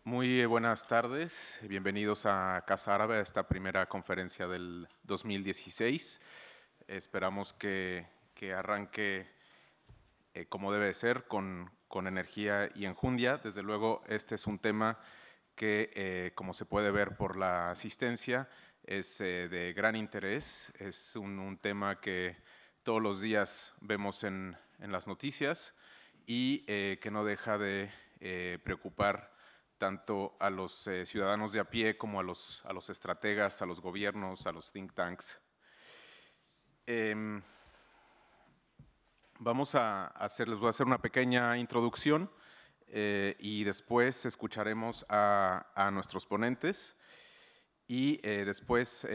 Muy buenas tardes, bienvenidos a Casa Árabe, a esta primera conferencia del 2016. Esperamos que arranque como debe de ser, con energía y enjundia. Desde luego, este es un tema que, como se puede ver por la asistencia, es de gran interés. Es un tema que todos los días vemos en las noticias y que no deja de preocupar tanto a los ciudadanos de a pie como a los estrategas, a los gobiernos, a los think tanks. Les voy a hacer una pequeña introducción y después escucharemos a nuestros ponentes y después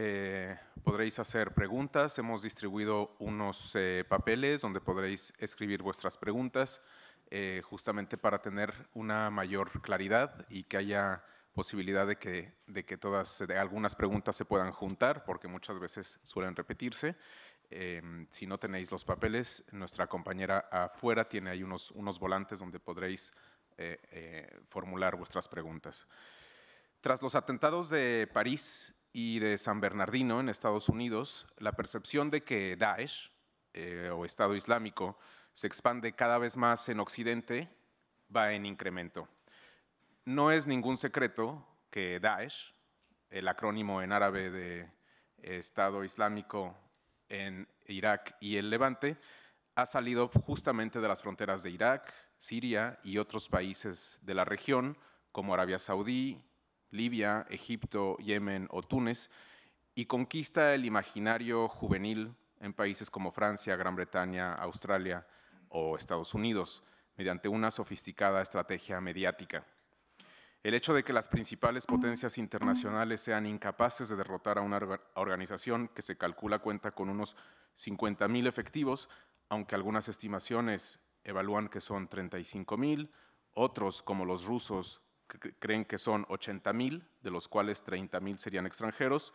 podréis hacer preguntas. Hemos distribuido unos papeles donde podréis escribir vuestras preguntas justamente para tener una mayor claridad y que haya posibilidad de que algunas preguntas se puedan juntar, porque muchas veces suelen repetirse. Si no tenéis los papeles, nuestra compañera afuera tiene ahí unos volantes donde podréis formular vuestras preguntas. Tras los atentados de París y de San Bernardino en Estados Unidos, la percepción de que Daesh o Estado Islámico se expande cada vez más en Occidente va en incremento. No es ningún secreto que Daesh, el acrónimo en árabe de Estado Islámico en Irak y el Levante, ha salido justamente de las fronteras de Irak, Siria y otros países de la región, como Arabia Saudí, Libia, Egipto, Yemen o Túnez, y conquista el imaginario juvenil en países como Francia, Gran Bretaña, Australia o Estados Unidos, mediante una sofisticada estrategia mediática. El hecho de que las principales potencias internacionales sean incapaces de derrotar a una organización que se calcula cuenta con unos 50,000 efectivos, aunque algunas estimaciones evalúan que son 35,000, otros, como los rusos, creen que son 80,000, de los cuales 30,000 serían extranjeros,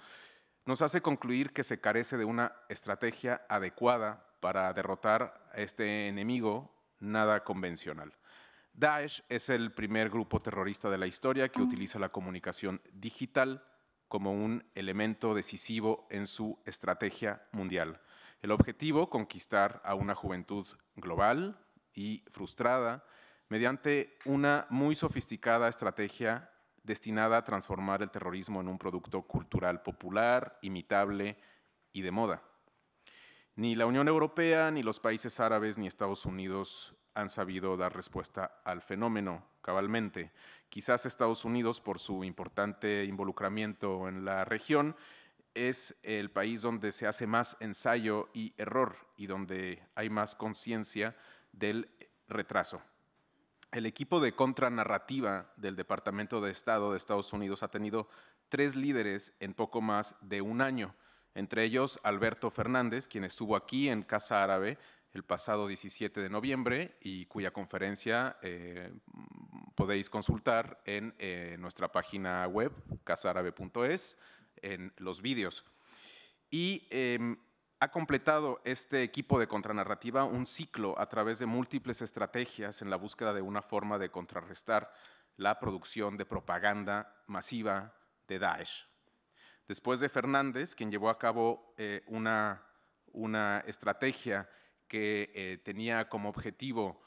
nos hace concluir que se carece de una estrategia adecuada para derrotar a este enemigo nada convencional. Daesh es el primer grupo terrorista de la historia que utiliza la comunicación digital como un elemento decisivo en su estrategia mundial. El objetivo, conquistar a una juventud global y frustrada mediante una muy sofisticada estrategia destinada a transformar el terrorismo en un producto cultural popular, imitable y de moda. Ni la Unión Europea, ni los países árabes, ni Estados Unidos han sabido dar respuesta al fenómeno cabalmente. Quizás Estados Unidos, por su importante involucramiento en la región, es el país donde se hace más ensayo y error y donde hay más conciencia del retraso. El equipo de contranarrativa del Departamento de Estado de Estados Unidos ha tenido 3 líderes en poco más de un año, entre ellos Alberto Fernández, quien estuvo aquí en Casa Árabe el pasado 17 de noviembre y cuya conferencia podéis consultar en nuestra página web, casaarabe.es, en los vídeos. Y ha completado este equipo de contranarrativa un ciclo a través de múltiples estrategias en la búsqueda de una forma de contrarrestar la producción de propaganda masiva de Daesh. Después de Fernández, quien llevó a cabo una estrategia que tenía como objetivo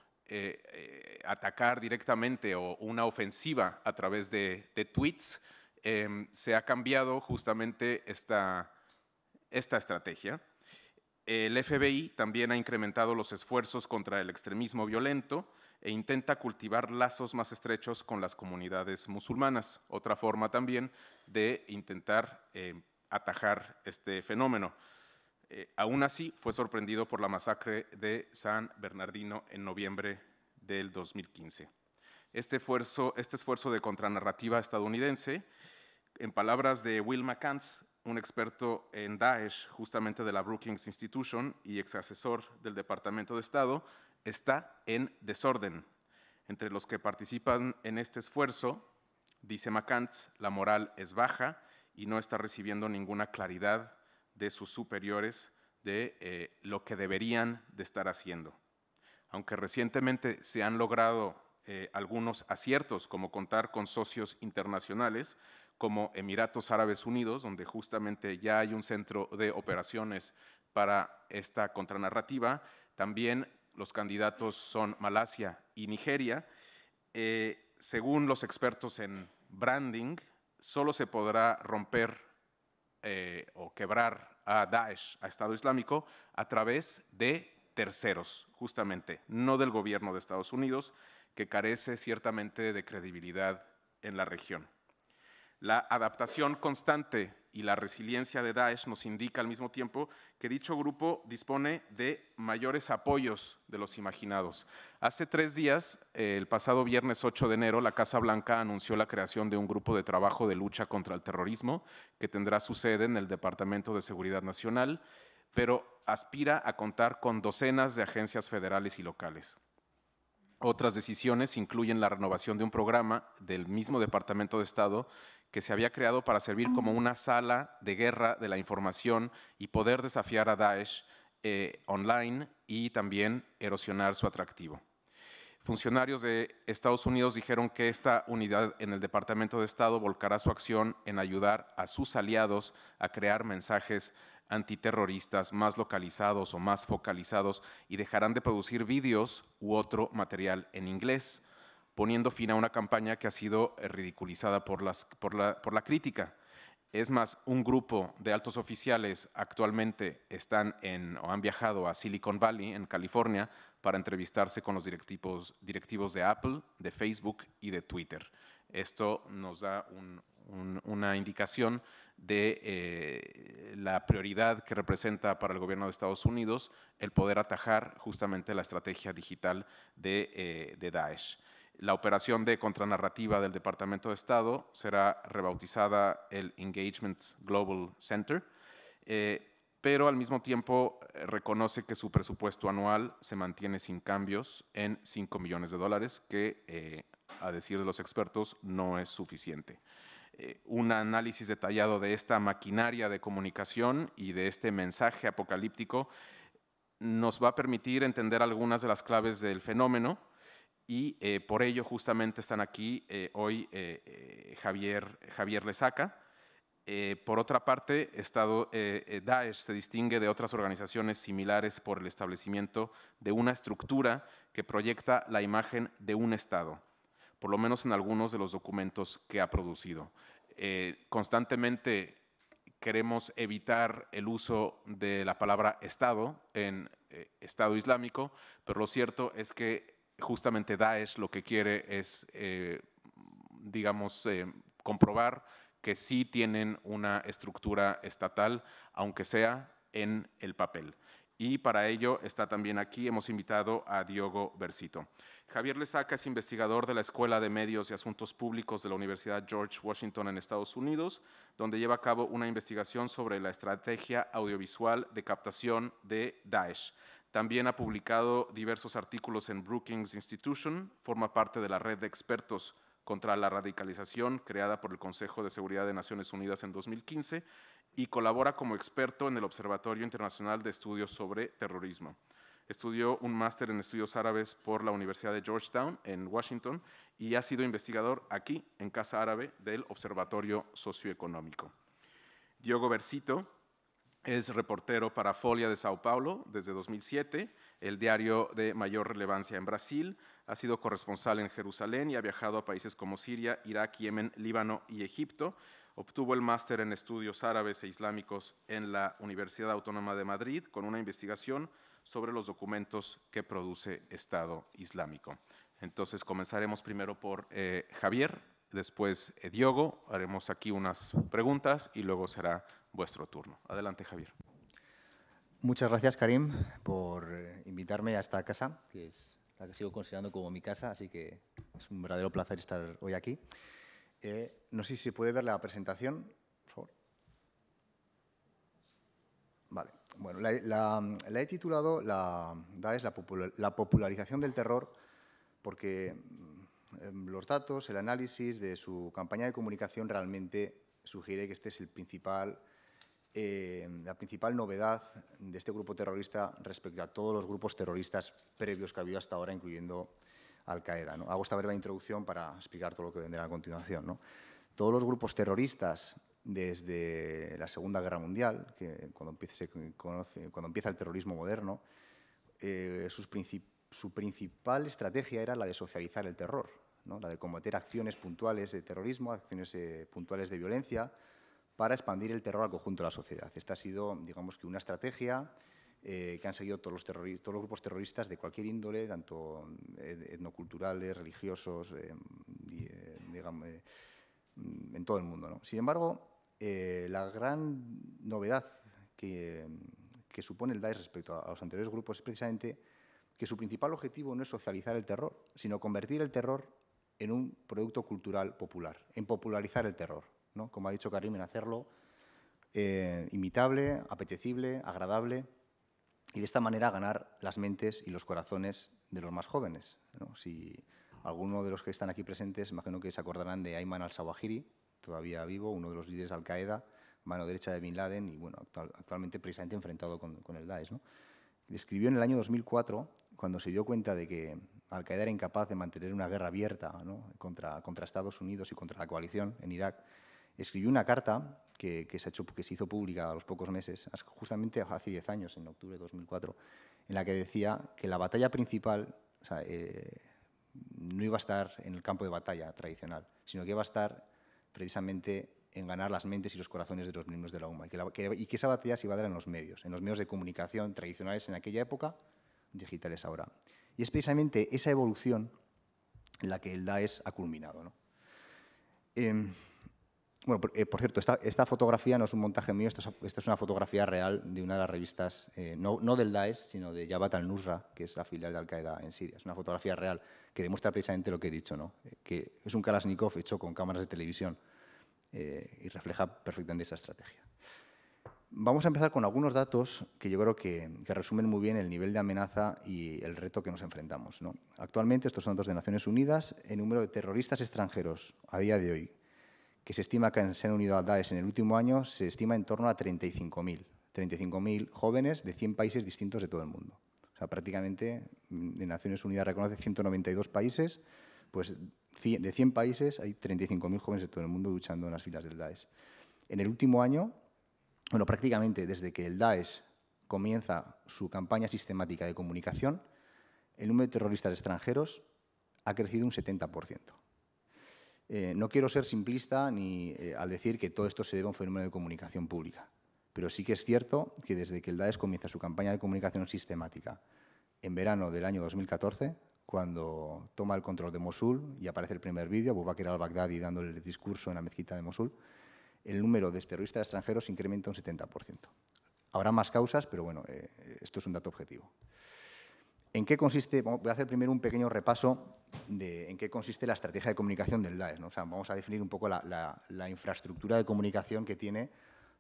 atacar directamente o una ofensiva a través de tweets, se ha cambiado justamente esta estrategia. El FBI también ha incrementado los esfuerzos contra el extremismo violento e intenta cultivar lazos más estrechos con las comunidades musulmanas, otra forma también de intentar atajar este fenómeno. Aún así, fue sorprendido por la masacre de San Bernardino en noviembre del 2015. Este esfuerzo de contranarrativa estadounidense, en palabras de Will McCants, un experto en Daesh, justamente de la Brookings Institution y ex asesor del Departamento de Estado, está en desorden. Entre los que participan en este esfuerzo, dice McCants, la moral es baja y no está recibiendo ninguna claridad de sus superiores de lo que deberían de estar haciendo. Aunque recientemente se han logrado algunos aciertos, como contar con socios internacionales, como Emiratos Árabes Unidos, donde justamente ya hay un centro de operaciones para esta contranarrativa. También los candidatos son Malasia y Nigeria. Según los expertos en branding, solo se podrá romper o quebrar a Daesh, a Estado Islámico, a través de terceros, justamente, no del gobierno de Estados Unidos, que carece ciertamente de credibilidad en la región. La adaptación constante y la resiliencia de Daesh nos indica al mismo tiempo que dicho grupo dispone de mayores apoyos de los imaginados. Hace 3 días, el pasado viernes 8 de enero, la Casa Blanca anunció la creación de un grupo de trabajo de lucha contra el terrorismo que tendrá su sede en el Departamento de Seguridad Nacional, pero aspira a contar con docenas de agencias federales y locales. Otras decisiones incluyen la renovación de un programa del mismo Departamento de Estado que se había creado para servir como una sala de guerra de la información y poder desafiar a Daesh online y también erosionar su atractivo. Funcionarios de Estados Unidos dijeron que esta unidad en el Departamento de Estado volcará su acción en ayudar a sus aliados a crear mensajes antiterroristas más localizados o más focalizados y dejarán de producir vídeos u otro material en inglés, poniendo fin a una campaña que ha sido ridiculizada por la crítica. Es más, un grupo de altos oficiales actualmente están o han viajado a Silicon Valley, en California, para entrevistarse con los directivos de Apple, de Facebook y de Twitter. Esto nos da una indicación de la prioridad que representa para el gobierno de Estados Unidos el poder atajar justamente la estrategia digital de Daesh. La operación de contranarrativa del Departamento de Estado será rebautizada el Engagement Global Center, pero al mismo tiempo reconoce que su presupuesto anual se mantiene sin cambios en $5 millones, que a decir de los expertos no es suficiente. Un análisis detallado de esta maquinaria de comunicación y de este mensaje apocalíptico nos va a permitir entender algunas de las claves del fenómeno. Y por ello justamente están aquí hoy Javier Lesaca. Por otra parte, Daesh se distingue de otras organizaciones similares por el establecimiento de una estructura que proyecta la imagen de un Estado, por lo menos en algunos de los documentos que ha producido. Constantemente queremos evitar el uso de la palabra Estado en Estado Islámico, pero lo cierto es que justamente Daesh lo que quiere es, comprobar que sí tienen una estructura estatal, aunque sea en el papel. Y para ello está también aquí, hemos invitado a Diogo Versito. Javier Lesaca es investigador de la Escuela de Medios y Asuntos Públicos de la Universidad George Washington en Estados Unidos, donde lleva a cabo una investigación sobre la estrategia audiovisual de captación de Daesh. También ha publicado diversos artículos en Brookings Institution, forma parte de la red de expertos contra la radicalización creada por el Consejo de Seguridad de Naciones Unidas en 2015 y colabora como experto en el Observatorio Internacional de Estudios sobre Terrorismo. Estudió un máster en estudios árabes por la Universidad de Georgetown en Washington y ha sido investigador aquí en Casa Árabe del Observatorio Socioeconómico. Diogo Versito es reportero para Folha de Sao Paulo desde 2007, el diario de mayor relevancia en Brasil. Ha sido corresponsal en Jerusalén y ha viajado a países como Siria, Irak, Yemen, Líbano y Egipto. Obtuvo el máster en estudios árabes e islámicos en la Universidad Autónoma de Madrid con una investigación sobre los documentos que produce Estado Islámico. Entonces comenzaremos primero por Javier, después Diogo, haremos aquí unas preguntas y luego será vuestro turno. Adelante, Javier. Muchas gracias, Karim, por invitarme a esta casa, que es la que sigo considerando como mi casa, así que es un verdadero placer estar hoy aquí. No sé si se puede ver la presentación, por favor. Vale. Bueno, la he titulado Daesh, la popularización del terror, porque los datos, el análisis de su campaña de comunicación realmente sugiere que este es la principal novedad de este grupo terrorista respecto a todos los grupos terroristas previos que ha habido hasta ahora, incluyendo Al-Qaeda, ¿no? Hago esta breve introducción para explicar todo lo que vendrá a continuación, ¿no? Todos los grupos terroristas desde la Segunda Guerra Mundial, que cuando empieza el terrorismo moderno, su principal estrategia era la de socializar el terror, ¿no? La de cometer acciones puntuales de terrorismo, acciones puntuales de violencia, para expandir el terror al conjunto de la sociedad. Esta ha sido, digamos, que una estrategia que han seguido todos los grupos terroristas de cualquier índole, tanto etnoculturales, religiosos, digamos, en todo el mundo, ¿no? Sin embargo, la gran novedad que supone el Daesh respecto a los anteriores grupos es precisamente que su principal objetivo no es socializar el terror, sino convertir el terror en un producto cultural popular, en popularizar el terror, ¿no? Como ha dicho Karim, en hacerlo imitable, apetecible, agradable, y de esta manera ganar las mentes y los corazones de los más jóvenes, ¿no? Si alguno de los que están aquí presentes, imagino que se acordarán de Ayman al-Zawahiri, todavía vivo, uno de los líderes de Al-Qaeda, mano derecha de Bin Laden y bueno, actualmente precisamente enfrentado con el Daesh, ¿no? Escribió en el año 2004, cuando se dio cuenta de que Al-Qaeda era incapaz de mantener una guerra abierta, ¿no?, contra Estados Unidos y contra la coalición en Irak, escribió una carta que se hizo pública a los pocos meses, justamente hace 10 años, en octubre de 2004, en la que decía que la batalla principal, o sea, no iba a estar en el campo de batalla tradicional, sino que iba a estar precisamente en ganar las mentes y los corazones de los miembros de la UMA, y que esa batalla se iba a dar en los medios de comunicación tradicionales en aquella época, digitales ahora. Y es precisamente esa evolución en la que el Daesh ha culminado, ¿no? Bueno, por cierto, esta fotografía no es un montaje mío, esta es una fotografía real de una de las revistas, no del Daesh, sino de Jabhat al-Nusra, que es la filial de Al-Qaeda en Siria. Es una fotografía real que demuestra precisamente lo que he dicho, ¿no? Que es un Kalashnikov hecho con cámaras de televisión y refleja perfectamente esa estrategia. Vamos a empezar con algunos datos que yo creo que resumen muy bien el nivel de amenaza y el reto que nos enfrentamos, ¿no? Actualmente, estos son datos de Naciones Unidas, el número de terroristas extranjeros a día de hoy que se estima que se han unido a Daesh en el último año, se estima en torno a 35.000. 35.000 jóvenes de 100 países distintos de todo el mundo. O sea, prácticamente, en Naciones Unidas reconoce 192 países, pues de 100 países hay 35.000 jóvenes de todo el mundo luchando en las filas del Daesh. En el último año, bueno, prácticamente desde que el Daesh comienza su campaña sistemática de comunicación, el número de terroristas extranjeros ha crecido un 70%. No quiero ser simplista ni al decir que todo esto se debe a un fenómeno de comunicación pública, pero sí que es cierto que desde que el Daesh comienza su campaña de comunicación sistemática en verano del año 2014, cuando toma el control de Mosul y aparece el primer vídeo, Abu Bakr al-Baghdadi dando el discurso en la mezquita de Mosul, el número de terroristas extranjeros incrementa un 70%. Habrá más causas, pero bueno, esto es un dato objetivo. ¿En qué consiste? Voy a hacer primero un pequeño repaso de en qué consiste la estrategia de comunicación del Daesh, ¿no? O sea, vamos a definir un poco la infraestructura de comunicación que tiene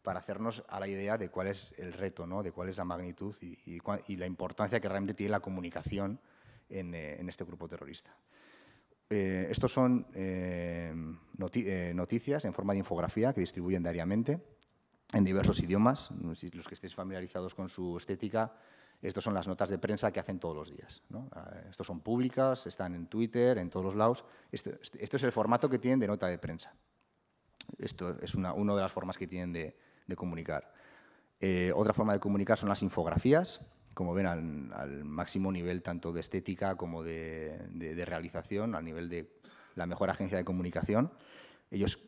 para hacernos a la idea de cuál es el reto, ¿no?, de cuál es la magnitud y la importancia que realmente tiene la comunicación en este grupo terrorista. Estos son noticias en forma de infografía que distribuyen diariamente en diversos idiomas. Los que estéis familiarizados con su estética, estas son las notas de prensa que hacen todos los días, ¿no? Estos son públicas, están en Twitter, en todos los lados. Esto es el formato que tienen de nota de prensa. Esto es una de las formas que tienen de comunicar. Otra forma de comunicar son las infografías, como ven, al máximo nivel tanto de estética como de realización, al nivel de la mejor agencia de comunicación. Ellos...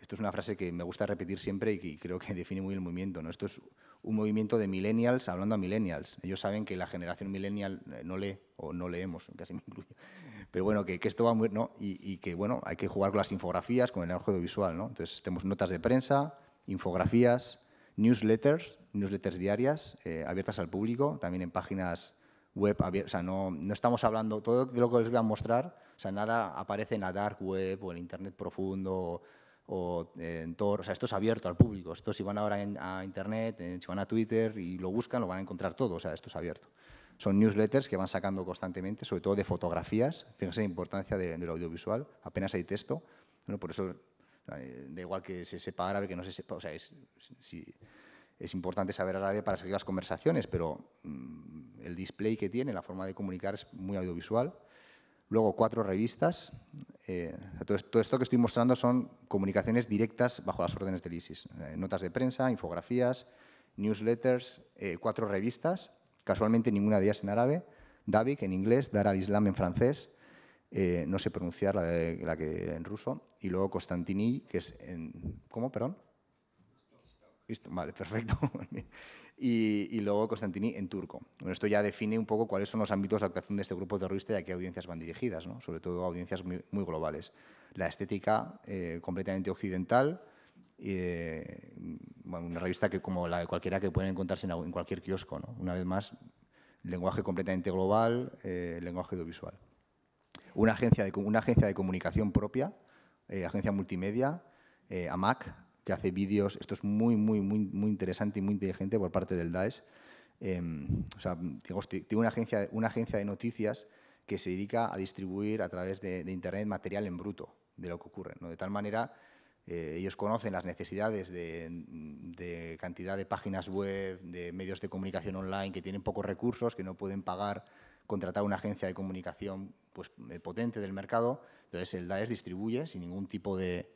Esto es una frase que me gusta repetir siempre y que creo que define muy bien el movimiento, ¿no? Esto es un movimiento de millennials hablando a millennials. Ellos saben que la generación millennial no lee, o no leemos, casi me incluyo. Pero bueno, que esto va muy... ¿no? Y que, bueno, hay que jugar con las infografías, con el lenguaje audiovisual, ¿no? Entonces, tenemos notas de prensa, infografías, newsletters diarias abiertas al público, también en páginas web abiertas. O sea, no estamos hablando... Todo de lo que les voy a mostrar, o sea, nada aparece en la dark web o en Internet profundo o en Tor. O sea, esto es abierto al público. Esto, si van ahora a Internet, si van a Twitter y lo buscan, lo van a encontrar todo. O sea, esto es abierto. Son newsletters que van sacando constantemente, sobre todo de fotografías. Fíjense la importancia del audiovisual. Apenas hay texto. Bueno, por eso da igual que se sepa árabe, que no se sepa. O sea, es importante saber árabe para seguir las conversaciones, pero el display que tiene, la forma de comunicar es muy audiovisual. Luego 4 revistas. Todo esto que estoy mostrando son comunicaciones directas bajo las órdenes del ISIS. Notas de prensa, infografías, newsletters, 4 revistas, casualmente ninguna de ellas en árabe, Davik en inglés, Dar al-Islam en francés, no sé pronunciar la que en ruso, y luego Constantini, que es en... ¿Cómo, perdón? Vale, perfecto. Y luego Constantini en turco. Bueno, esto ya define un poco cuáles son los ámbitos de actuación de este grupo terrorista y a qué audiencias van dirigidas, ¿no? Sobre todo a audiencias muy globales. La estética completamente occidental, bueno, una revista que como la de cualquiera que pueden encontrarse en cualquier kiosco, ¿no? Una vez más, lenguaje completamente global, lenguaje audiovisual. Una agencia de comunicación propia, agencia multimedia, AMAC, que hace vídeos. Esto es muy interesante y muy inteligente por parte del Daesh. O sea, tiene una agencia de noticias que se dedica a distribuir a través de Internet material en bruto de lo que ocurre, ¿no? De tal manera, ellos conocen las necesidades de cantidad de páginas web, de medios de comunicación online que tienen pocos recursos, que no pueden pagar, contratar una agencia de comunicación pues, potente del mercado. Entonces, el Daesh distribuye sin ningún tipo de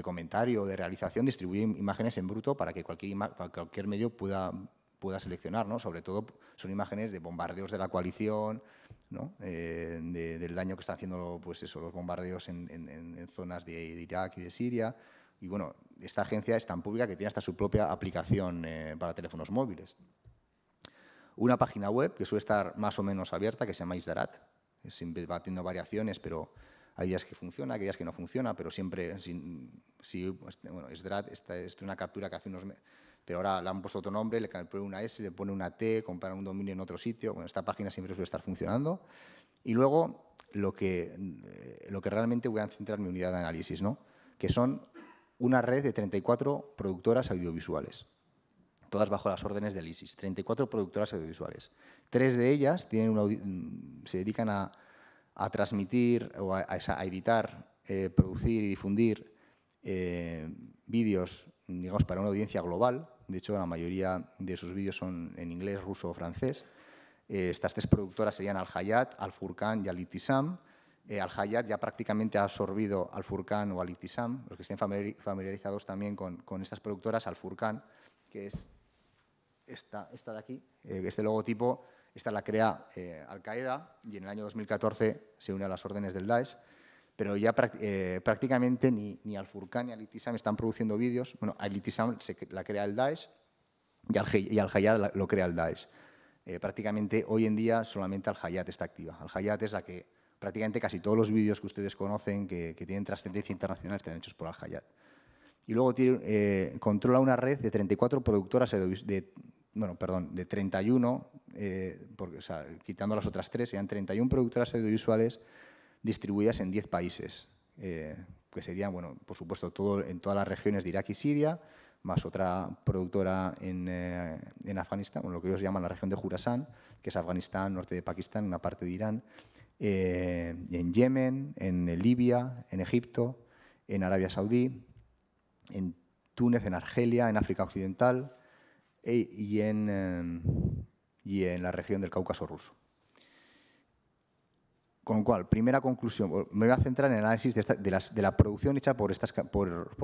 comentario o de realización, distribuye imágenes en bruto para que cualquier medio pueda seleccionar, ¿no? Sobre todo son imágenes de bombardeos de la coalición, ¿no? Del daño que están haciendo pues eso, los bombardeos en zonas de Irak y de Siria. Y bueno, esta agencia es tan pública que tiene hasta su propia aplicación para teléfonos móviles. Una página web que suele estar más o menos abierta, que se llama Isdarat, siempre va teniendo variaciones, pero hay días que funciona, hay días que no funciona, pero siempre, bueno, Isdarat, esta es una captura que hace unos meses, pero ahora le han puesto otro nombre, le pone una S, le pone una T, comparan un dominio en otro sitio. Bueno, esta página siempre suele estar funcionando. Y luego, lo que realmente voy a centrar mi unidad de análisis, ¿no? Que son una red de 34 productoras audiovisuales, todas bajo las órdenes del ISIS, 34 productoras audiovisuales. 3 de ellas se dedican a transmitir o a editar, producir y difundir vídeos, digamos, para una audiencia global. De hecho, la mayoría de sus vídeos son en inglés, ruso o francés. Estas 3 productoras serían Al-Hayat, Al-Furqan y Al-Ittisam. Al-Hayat ya prácticamente ha absorbido Al-Furqan o Al-Ittisam. Los que estén familiarizados también con estas productoras, Al-Furqan, que es esta de aquí, este logotipo, esta la crea Al-Qaeda y en el año 2014 se une a las órdenes del Daesh, pero ya prácticamente ni Al-Furqan ni Al-Ittisam están produciendo vídeos. Bueno, Al-Ittisam la crea el Daesh y Al-Hayat lo crea el Daesh. Prácticamente hoy en día solamente Al-Hayat está activa. Al-Hayat es la que prácticamente casi todos los vídeos que ustedes conocen que tienen trascendencia internacional están hechos por Al-Hayat. Y luego controla una red de 34 productoras de 31, o sea, quitando las otras 3, serían 31 productoras audiovisuales distribuidas en 10 países, que serían, bueno, por supuesto, en todas las regiones de Irak y Siria, más otra productora en Afganistán, lo que ellos llaman la región de Jurasán, que es Afganistán, norte de Pakistán, una parte de Irán, en Yemen, en Libia, en Egipto, en Arabia Saudí, en Túnez, en Argelia, en África Occidental y en la región del Cáucaso ruso. Con lo cual, primera conclusión, me voy a centrar en el análisis de la producción hecha por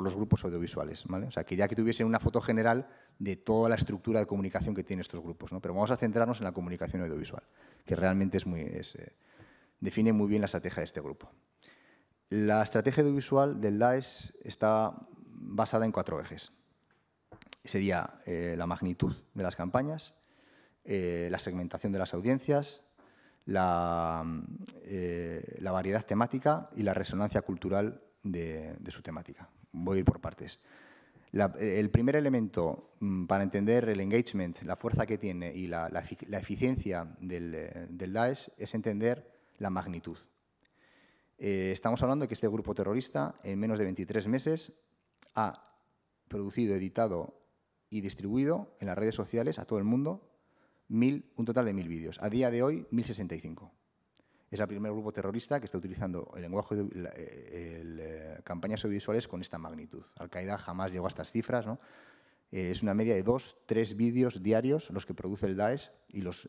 los grupos audiovisuales, ¿vale? O sea, quería que tuviesen una foto general de toda la estructura de comunicación que tienen estos grupos, ¿no? Pero vamos a centrarnos en la comunicación audiovisual, que realmente define muy bien la estrategia de este grupo. La estrategia audiovisual del Daesh está basada en 4 ejes. Sería la magnitud de las campañas, la segmentación de las audiencias, la variedad temática y la resonancia cultural de su temática. Voy a ir por partes. El primer elemento para entender el engagement, la fuerza que tiene y la eficiencia del Daesh es entender la magnitud. Estamos hablando de que este grupo terrorista en menos de 23 meses ha producido, editado y distribuido en las redes sociales a todo el mundo un total de 1000 vídeos. A día de hoy, 1065. Es el primer grupo terrorista que está utilizando el lenguaje campañas audiovisuales con esta magnitud. Al-Qaeda jamás llegó a estas cifras, ¿no? Es una media de 2-3 vídeos diarios los que produce el Daesh y los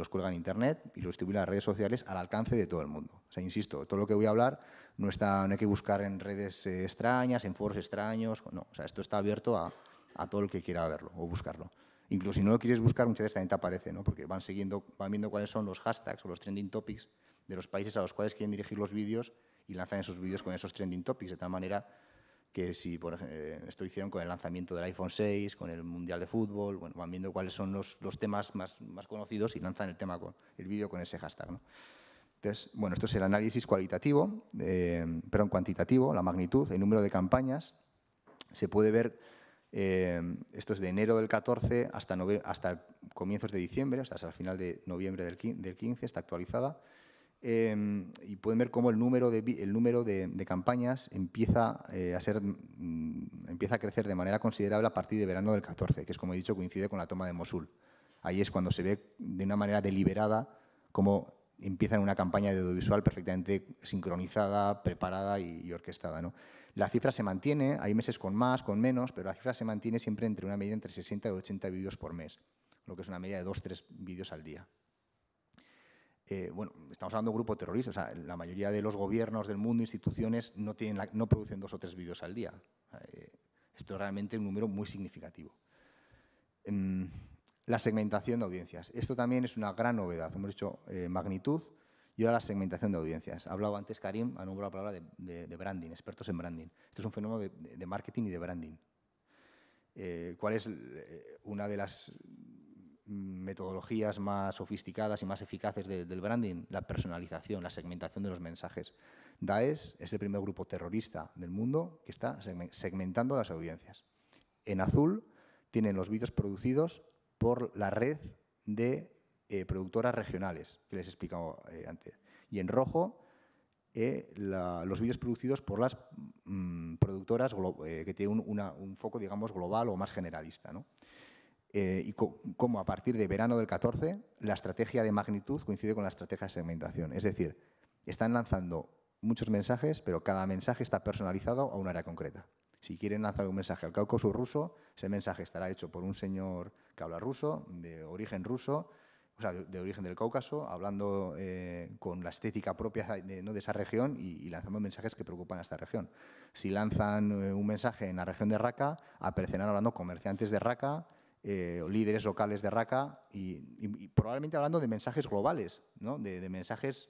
cuelga en Internet y los distribuye en las redes sociales al alcance de todo el mundo. O sea, insisto, todo lo que voy a hablar no hay que buscar en redes extrañas, en foros extraños. No, o sea, esto está abierto a todo el que quiera verlo o buscarlo. Incluso si no lo quieres buscar, muchas veces también te aparece, ¿no? Porque van viendo cuáles son los hashtags o los trending topics de los países a los cuales quieren dirigir los vídeos y lanzan esos vídeos con esos trending topics, de tal manera que si, por ejemplo, esto hicieron con el lanzamiento del iPhone 6, con el Mundial de Fútbol, bueno, van viendo cuáles son los temas más conocidos y lanzan el vídeo con ese hashtag, ¿no? Entonces, bueno, esto es el análisis cualitativo, perdón, cuantitativo, la magnitud, el número de campañas. Se puede ver, esto es de enero del 14 hasta comienzos de diciembre, hasta el final de noviembre del 15, está actualizada. Y pueden ver cómo el número de campañas empieza a crecer de manera considerable a partir de verano del 14, que es, como he dicho, coincide con la toma de Mosul. Ahí es cuando se ve de una manera deliberada cómo empiezan una campaña de audiovisual perfectamente sincronizada, preparada y orquestada, ¿no? La cifra se mantiene, hay meses con más, con menos, pero la cifra se mantiene siempre entre una media entre 60 y 80 vídeos por mes, lo que es una media de 2-3 vídeos al día. Bueno, estamos hablando de un grupo terrorista. O sea, la mayoría de los gobiernos del mundo, instituciones, no producen 2 o 3 vídeos al día. Esto es realmente un número muy significativo. La segmentación de audiencias. Esto también es una gran novedad. Hemos dicho magnitud y ahora la segmentación de audiencias. Ha hablado antes Karim, ha nombrado la palabra de branding, expertos en branding. Esto es un fenómeno de marketing y de branding. ¿Cuál es una de las metodologías más sofisticadas y más eficaces del branding? La personalización, la segmentación de los mensajes. Daesh es el primer grupo terrorista del mundo que está segmentando las audiencias. En azul tienen los vídeos producidos por la red de productoras regionales, que les he explicado antes. Y en rojo, los vídeos producidos por las productoras que tienen un foco, digamos, global o más generalista, ¿no? Y cómo a partir de verano del 14 la estrategia de magnitud coincide con la estrategia de segmentación. Es decir, están lanzando muchos mensajes, pero cada mensaje está personalizado a un área concreta. Si quieren lanzar un mensaje al Cáucaso ruso, ese mensaje estará hecho por un señor que habla ruso, de origen ruso, o sea, de origen del Cáucaso, hablando con la estética propia de esa región y lanzando mensajes que preocupan a esta región. Si lanzan un mensaje en la región de Raqqa, aparecerán hablando comerciantes de Raqqa, líderes locales de Raqqa y probablemente hablando de mensajes globales, ¿no? de mensajes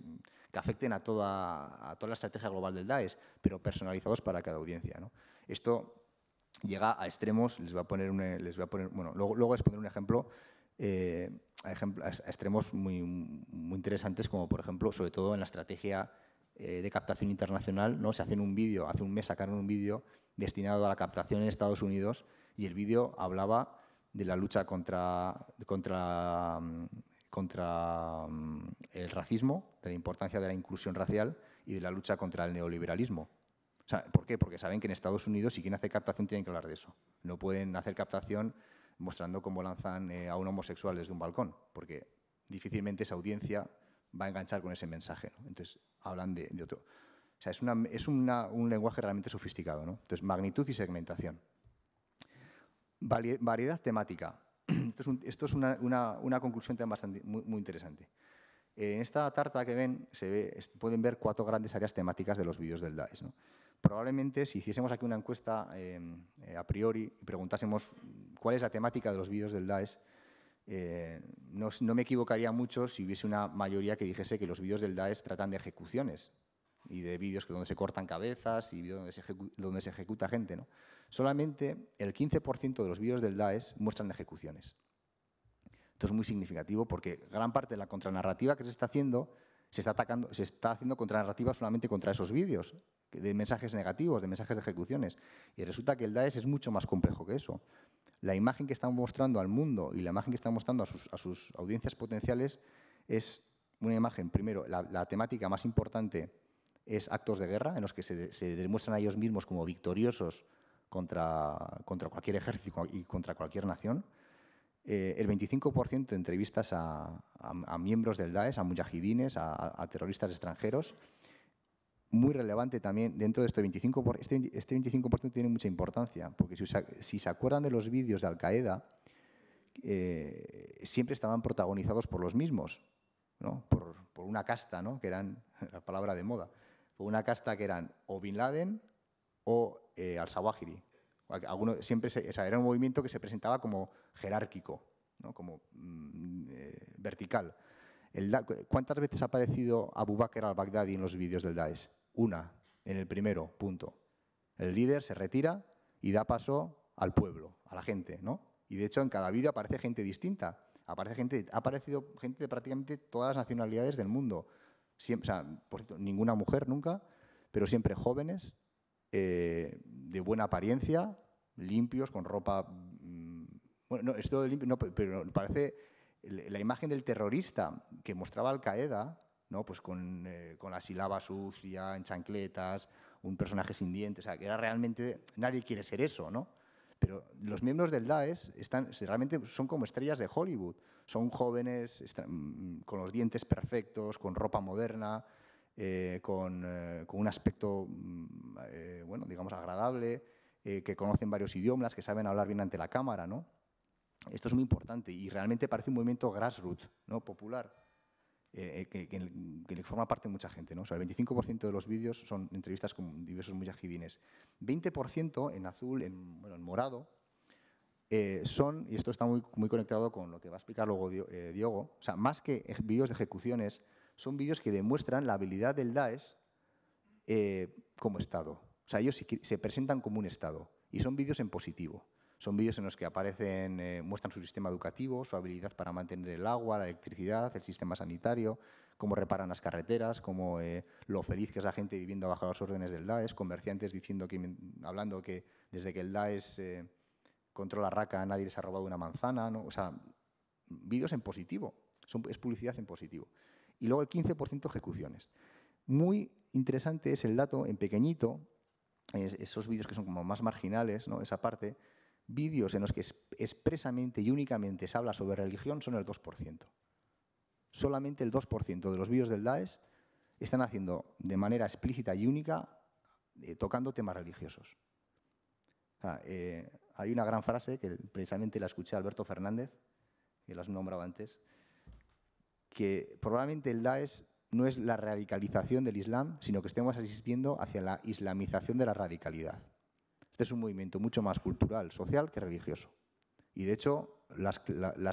que afecten a toda la estrategia global del Daesh, pero personalizados para cada audiencia, ¿no? Esto llega a extremos, bueno, luego les pondré un ejemplo, a extremos muy interesantes, como por ejemplo, sobre todo en la estrategia de captación internacional, ¿no? Hace un mes sacaron un vídeo destinado a la captación en Estados Unidos y el vídeo hablaba de la lucha contra el racismo, de la importancia de la inclusión racial y de la lucha contra el neoliberalismo. O sea, ¿por qué? Porque saben que en Estados Unidos, si quieren hacer captación, tienen que hablar de eso. No pueden hacer captación mostrando cómo lanzan a un homosexual desde un balcón, porque difícilmente esa audiencia va a enganchar con ese mensaje, ¿no? Entonces, hablan de otro. O sea, es un lenguaje realmente sofisticado, ¿no? Entonces, magnitud y segmentación. Variedad temática. Esto es una conclusión también bastante, muy interesante. En esta tarta que ven, pueden ver 4 grandes áreas temáticas de los vídeos del Daesh, ¿no? Probablemente, si hiciésemos aquí una encuesta a priori y preguntásemos cuál es la temática de los vídeos del Daesh, no me equivocaría mucho si hubiese una mayoría que dijese que los vídeos del Daesh tratan de ejecuciones y de vídeos donde se cortan cabezas y vídeos donde se ejecuta gente, ¿no? Solamente el 15% de los vídeos del Daesh muestran ejecuciones. Esto es muy significativo porque gran parte de la contranarrativa que se está haciendo se está haciendo contranarrativa solamente contra esos vídeos de mensajes negativos, de mensajes de ejecuciones. Y resulta que el Daesh es mucho más complejo que eso. La imagen que están mostrando al mundo y la imagen que están mostrando a sus audiencias potenciales es una imagen, primero, la temática más importante es actos de guerra en los que se demuestran a ellos mismos como victoriosos contra cualquier ejército y contra cualquier nación. El 25% de entrevistas a miembros del Daesh, a mujahidines, a terroristas extranjeros. muy relevante también dentro de este 25%. Este 25% tiene mucha importancia, porque si se acuerdan de los vídeos de Al-Qaeda, siempre estaban protagonizados por los mismos, ¿no? Por una casta, ¿no? Que eran, la palabra de moda, por una casta que eran o Bin Laden o al-Zawahiri. Era un movimiento que se presentaba como jerárquico, ¿no? Como vertical. ¿Cuántas veces ha aparecido Abu Bakr al-Baghdadi en los vídeos del Daesh? Una, en el primero, punto. El líder se retira y da paso al pueblo, a la gente, ¿no? Y de hecho en cada vídeo aparece gente distinta. Ha aparecido gente de prácticamente todas las nacionalidades del mundo. Siempre, o sea, por cierto, ninguna mujer nunca, pero siempre jóvenes, de buena apariencia, limpios, con ropa... bueno, no, es todo limpio, no, pero parece la imagen del terrorista que mostraba Al-Qaeda, ¿no? Pues con la sílaba sucia, en chancletas, un personaje sin dientes, o sea, que era realmente... Nadie quiere ser eso, ¿no? Pero los miembros del Daesh realmente son como estrellas de Hollywood. Son jóvenes, con los dientes perfectos, con ropa moderna, con un aspecto, bueno, digamos, agradable, que conocen varios idiomas, que saben hablar bien ante la cámara, ¿no? Esto es muy importante y realmente parece un movimiento grassroots, ¿no? Popular, que le forma parte mucha gente, ¿no? O sea, el 25% de los vídeos son entrevistas con diversos mujahidines. 20% en azul, en morado, son, y esto está muy conectado con lo que va a explicar luego Diogo, o sea, más que vídeos de ejecuciones, son vídeos que demuestran la habilidad del Daesh como Estado. O sea, ellos se presentan como un Estado y son vídeos en positivo. Son vídeos en los que muestran su sistema educativo, su habilidad para mantener el agua, la electricidad, el sistema sanitario, cómo reparan las carreteras, cómo lo feliz que es la gente viviendo bajo las órdenes del Daesh, comerciantes hablando que desde que el Daesh controla Raqqa nadie les ha robado una manzana, ¿no? O sea, vídeos en positivo, es publicidad en positivo. Y luego el 15% ejecuciones. Muy interesante es el dato, en pequeñito, esos vídeos que son como más marginales, ¿no? Esa parte, vídeos en los que expresamente y únicamente se habla sobre religión son el 2%. Solamente el 2% de los vídeos del Daesh están haciendo de manera explícita y única, tocando temas religiosos. O sea, hay una gran frase que precisamente la escuché a Alberto Fernández, que lo has nombrado antes, que probablemente el Daesh no es la radicalización del Islam, sino que estemos asistiendo hacia la islamización de la radicalidad. Este es un movimiento mucho más cultural, social que religioso. Y de hecho, las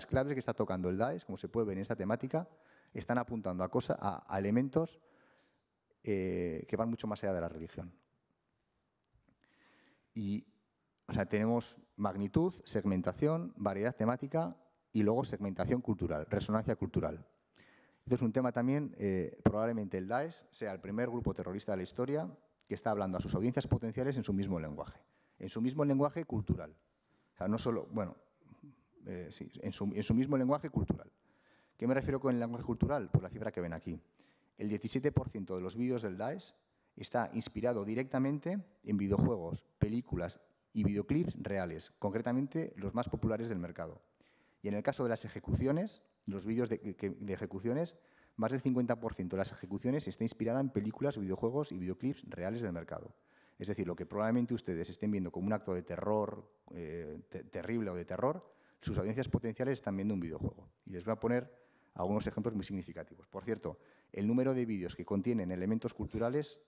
claves que está tocando el Daesh, como se puede ver en esta temática, están apuntando a elementos que van mucho más allá de la religión. Y, o sea, tenemos magnitud, segmentación, variedad temática y luego segmentación cultural, resonancia cultural. Esto es un tema también, probablemente el Daesh sea el primer grupo terrorista de la historia que está hablando a sus audiencias potenciales en su mismo lenguaje cultural. O sea, no solo, bueno, sí, en su mismo lenguaje cultural. ¿Qué me refiero con el lenguaje cultural? Pues la cifra que ven aquí. El 17% de los vídeos del Daesh está inspirado directamente en videojuegos, películas y videoclips reales, concretamente los más populares del mercado. Y en el caso de las ejecuciones, los vídeos de ejecuciones, más del 50% de las ejecuciones está inspirada en películas, videojuegos y videoclips reales del mercado. Es decir, lo que probablemente ustedes estén viendo como un acto de terror terrible o de terror, sus audiencias potenciales están viendo un videojuego. Y les voy a poner algunos ejemplos muy significativos. Por cierto, el número de vídeos que contienen elementos culturales,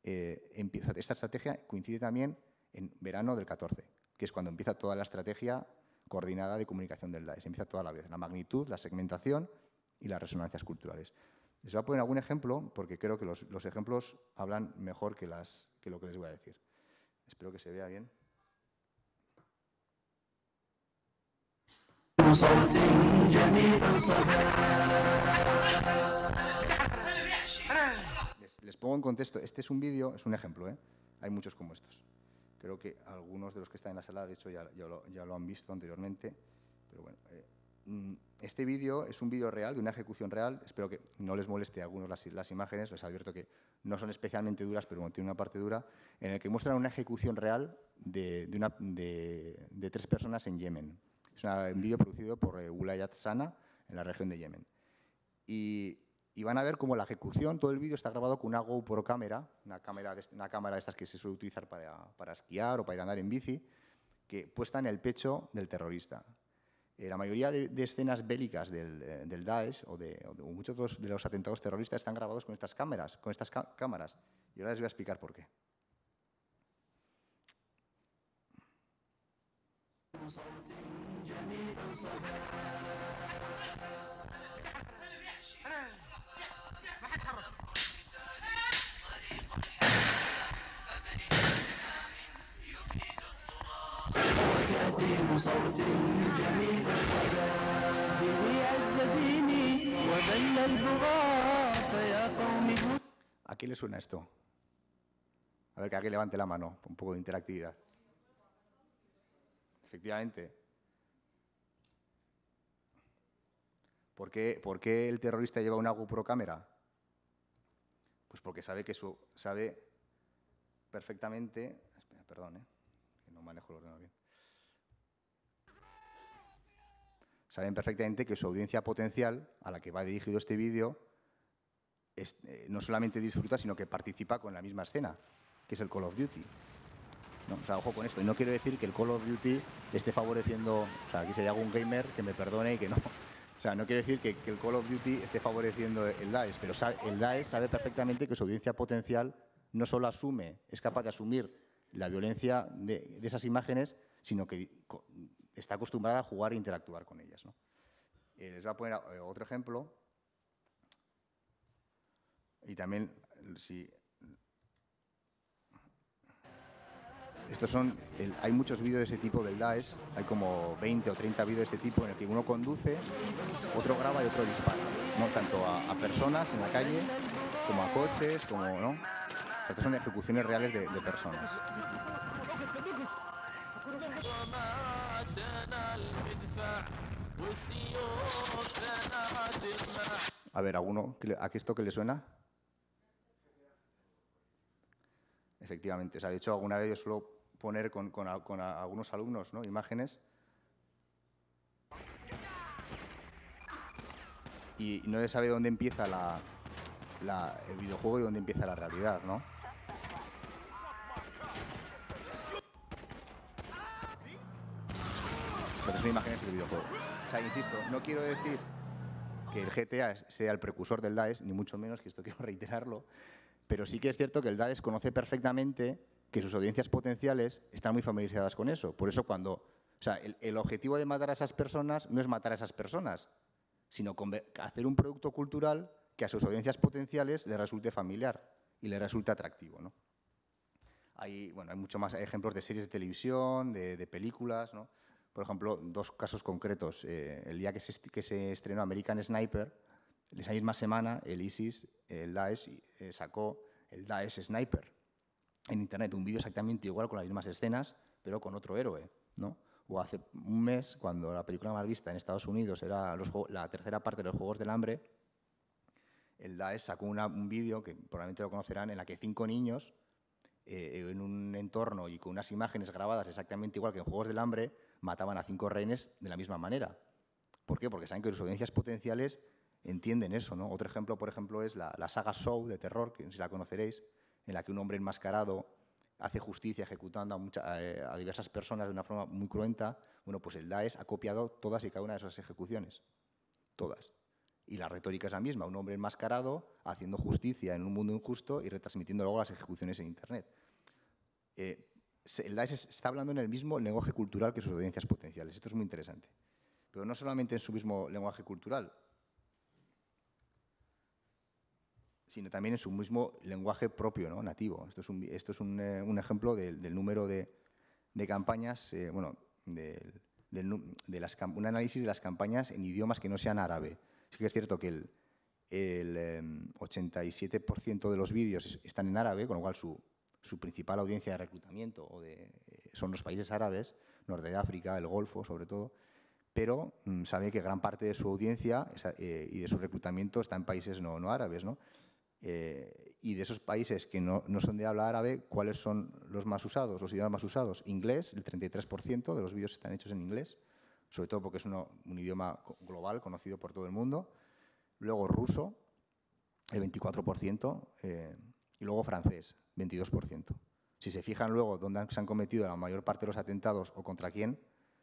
esta estrategia coincide también en verano del 14, que es cuando empieza toda la estrategia coordinada de comunicación del Daesh. Empieza toda la vez, la magnitud, la segmentación y las resonancias culturales. Les voy a poner algún ejemplo, porque creo que los ejemplos hablan mejor que lo que les voy a decir. Espero que se vea bien. Les pongo en contexto. Este es un vídeo, es un ejemplo, ¿eh? Hay muchos como estos. Creo que algunos de los que están en la sala, de hecho, ya lo han visto anteriormente. Pero bueno, este vídeo es un vídeo real, de una ejecución real. Espero que no les moleste a algunos las imágenes. Les advierto que no son especialmente duras, pero bueno, tienen una parte dura, en el que muestran una ejecución real de 3 personas en Yemen. Es un vídeo producido por Wilayat Sana, en la región de Yemen. Y y van a ver cómo la ejecución, todo el vídeo está grabado con una GoPro cámara, una cámara de estas que se suele utilizar para esquiar o para ir a andar en bici, que puesta en el pecho del terrorista. La mayoría de escenas bélicas del Daesh o muchos de los atentados terroristas están grabados con estas cámaras. Y ahora les voy a explicar por qué. ¿A qué le suena esto? A ver, que alguien levante la mano, un poco de interactividad. Efectivamente. ¿Por qué el terrorista lleva una GoPro cámara? Pues porque sabe perfectamente... Perdón, que no manejo el ordenador bien. Saben perfectamente que su audiencia potencial, a la que va dirigido este vídeo, no solamente disfruta, sino que participa con la misma escena, que es el Call of Duty. ¿No? O sea, ojo con esto. Y no quiero decir que el Call of Duty esté favoreciendo... O sea, aquí si hay algún gamer que me perdone y que no... O sea, no quiero decir que el Call of Duty esté favoreciendo el Daesh, pero el Daesh sabe perfectamente que su audiencia potencial no solo es capaz de asumir la violencia de esas imágenes, sino que está acostumbrada a jugar e interactuar con ellas, ¿no? Les voy a poner otro ejemplo. Y también, hay muchos vídeos de ese tipo del Daesh, hay como 20 o 30 vídeos de este tipo en el que uno conduce, otro graba y otro dispara, ¿no? Tanto a personas en la calle, como a coches, como, ¿no? O sea, estas son ejecuciones reales de personas. A ver, ¿a esto qué le suena? Efectivamente. O sea, de hecho, alguna vez yo suelo poner con algunos alumnos, ¿no?, imágenes y no se sabe dónde empieza el videojuego y dónde empieza la realidad, ¿no? Pero son imágenes del videojuego. O sea, insisto, no quiero decir que el GTA sea el precursor del Daesh, ni mucho menos, que esto quiero reiterarlo, pero sí que es cierto que el Daesh conoce perfectamente que sus audiencias potenciales están muy familiarizadas con eso. Por eso o sea, el objetivo de matar a esas personas no es matar a esas personas, sino hacer un producto cultural que a sus audiencias potenciales les resulte familiar y les resulte atractivo, ¿no? Hay muchos más ejemplos de series de televisión, de películas, ¿no? Por ejemplo, dos casos concretos. El día que se estrenó American Sniper, esa misma semana el ISIS, el Daesh, sacó el Daesh Sniper en Internet, un vídeo exactamente igual con las mismas escenas, pero con otro héroe, ¿no? O hace un mes, cuando la película más vista en Estados Unidos era la tercera parte de los Juegos del Hambre, el Daesh sacó un vídeo, que probablemente lo conocerán, en la que 5 niños, en un entorno y con unas imágenes grabadas exactamente igual que en Juegos del Hambre, mataban a 5 rehenes de la misma manera. ¿Por qué? Porque saben que sus audiencias potenciales entienden eso, ¿no? Otro ejemplo, por ejemplo, es la saga Saw de terror, que no sé si la conoceréis, en la que un hombre enmascarado hace justicia ejecutando a diversas personas de una forma muy cruenta. Bueno, pues el Daesh ha copiado todas y cada una de esas ejecuciones. Todas. Y la retórica es la misma, un hombre enmascarado haciendo justicia en un mundo injusto y retransmitiendo luego las ejecuciones en Internet. El Daesh está hablando en el mismo lenguaje cultural que sus audiencias potenciales. Esto es muy interesante. Pero no solamente en su mismo lenguaje cultural, sino también en su mismo lenguaje propio, ¿no?, nativo. Esto es un ejemplo del número de campañas, un análisis de las campañas en idiomas que no sean árabe. Sí que es cierto que el 87% de los vídeos están en árabe, con lo cual su principal audiencia de reclutamiento son los países árabes, Norte de África, el Golfo sobre todo, pero sabe que gran parte de su audiencia y de su reclutamiento está en países no árabes, ¿no? Y de esos países que no son de habla árabe, ¿cuáles son los más usados, los idiomas más usados? Inglés, el 33% de los vídeos están hechos en inglés, sobre todo porque es un idioma global, conocido por todo el mundo. Luego ruso, el 24%, y luego francés, 22%. Si se fijan luego dónde se han cometido la mayor parte de los atentados o contra quién,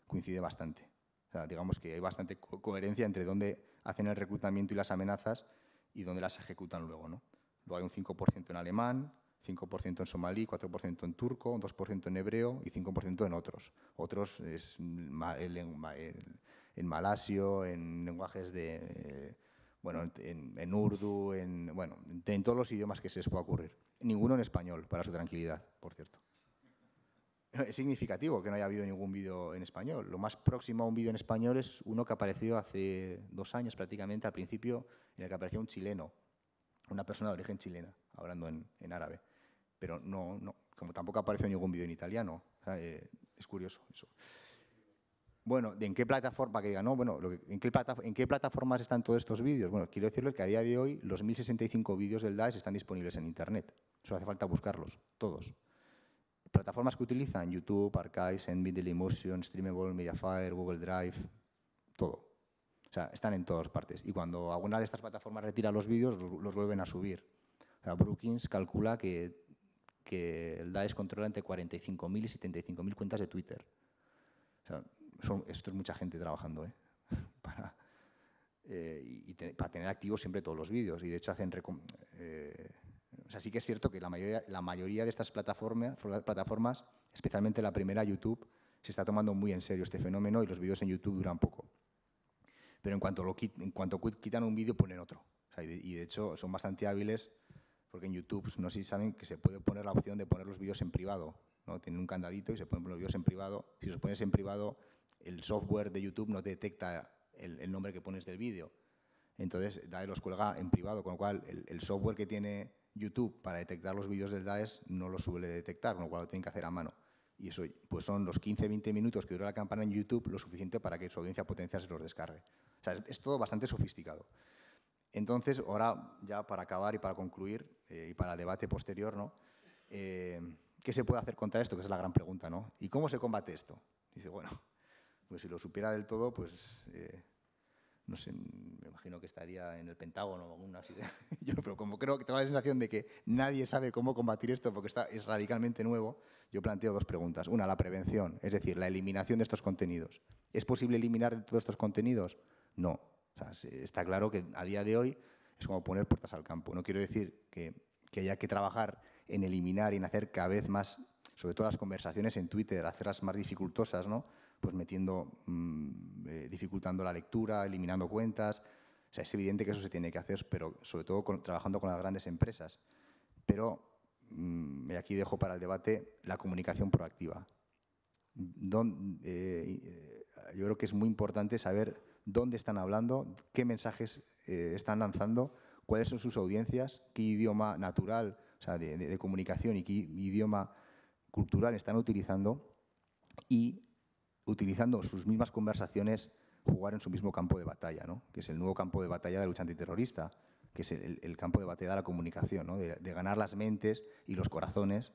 coincide bastante. O sea, digamos que hay bastante coherencia entre dónde hacen el reclutamiento y las amenazas y dónde las ejecutan luego, ¿no? Luego hay un 5% en alemán, 5% en somalí, 4% en turco, 2% en hebreo y 5% en otros. Otros es en malasio, en lenguajes de... bueno, en urdu, en todos los idiomas que se les pueda ocurrir. Ninguno en español, para su tranquilidad, por cierto. Es significativo que no haya habido ningún vídeo en español. Lo más próximo a un vídeo en español es uno que apareció hace 2 años prácticamente, al principio, en el que apareció un chileno, una persona de origen chilena, hablando en árabe. Pero no, como tampoco apareció ningún vídeo en italiano. O sea, es curioso eso. Bueno, ¿en qué plataforma? Que diga, no, bueno, ¿en qué plataformas están todos estos vídeos? Bueno, quiero decirles que a día de hoy los 1065 vídeos del Daesh están disponibles en Internet. Solo hace falta buscarlos, todos. Plataformas que utilizan: YouTube, Archive, Sendme, Dailymotion, Streamable, Mediafire, Google Drive, todo. O sea, están en todas partes. Y cuando alguna de estas plataformas retira los vídeos, los vuelven a subir. O sea, Brookings calcula que el Daesh controla entre 45.000 y 75.000 cuentas de Twitter. O sea, esto es mucha gente trabajando, para tener activos siempre todos los vídeos. Y de hecho hacen... o sea, sí que es cierto que la mayoría de estas plataformas, especialmente la primera, YouTube, se está tomando muy en serio este fenómeno y los vídeos en YouTube duran poco. Pero en cuanto quitan un vídeo, ponen otro. O sea, y de hecho son bastante hábiles, porque en YouTube, no sé si saben que se puede poner la opción de poner los vídeos en privado, ¿no? Tienen un candadito y se pueden poner los vídeos en privado. Si los pones en privado, el software de YouTube no te detecta el nombre que pones del vídeo. Entonces, Daesh los cuelga en privado, con lo cual el software que tiene YouTube para detectar los vídeos del Daesh no lo suele detectar, con lo cual lo tienen que hacer a mano. Y eso pues son los 15-20 minutos que dura la campana en YouTube lo suficiente para que su audiencia potencial se los descargue. O sea, es todo bastante sofisticado. Entonces, ahora ya para acabar y para concluir, y para debate posterior, ¿no? ¿Qué se puede hacer contra esto? Que es la gran pregunta, ¿no? ¿Y cómo se combate esto? Dice, bueno, pues si lo supiera del todo, pues... no sé, me imagino que estaría en el Pentágono o alguna así. Pero como creo que tengo la sensación de que nadie sabe cómo combatir esto porque es radicalmente nuevo, yo planteo 2 preguntas. Una, la prevención, es decir, la eliminación de estos contenidos. ¿Es posible eliminar todos estos contenidos? No. O sea, está claro que a día de hoy es como poner puertas al campo. No quiero decir que haya que trabajar en eliminar y en hacer cada vez más, sobre todo las conversaciones en Twitter, hacerlas más dificultosas, ¿no? Pues dificultando la lectura, eliminando cuentas. O sea, es evidente que eso se tiene que hacer, pero sobre todo trabajando con las grandes empresas. Pero aquí dejo para el debate la comunicación proactiva. Yo creo que es muy importante saber dónde están hablando, qué mensajes están lanzando, cuáles son sus audiencias, qué idioma natural, o sea, de comunicación y qué idioma cultural están utilizando, y utilizando sus mismas conversaciones, jugar en su mismo campo de batalla, ¿no? Que es el nuevo campo de batalla de la lucha antiterrorista, que es el campo de batalla de la comunicación, ¿no? De ganar las mentes y los corazones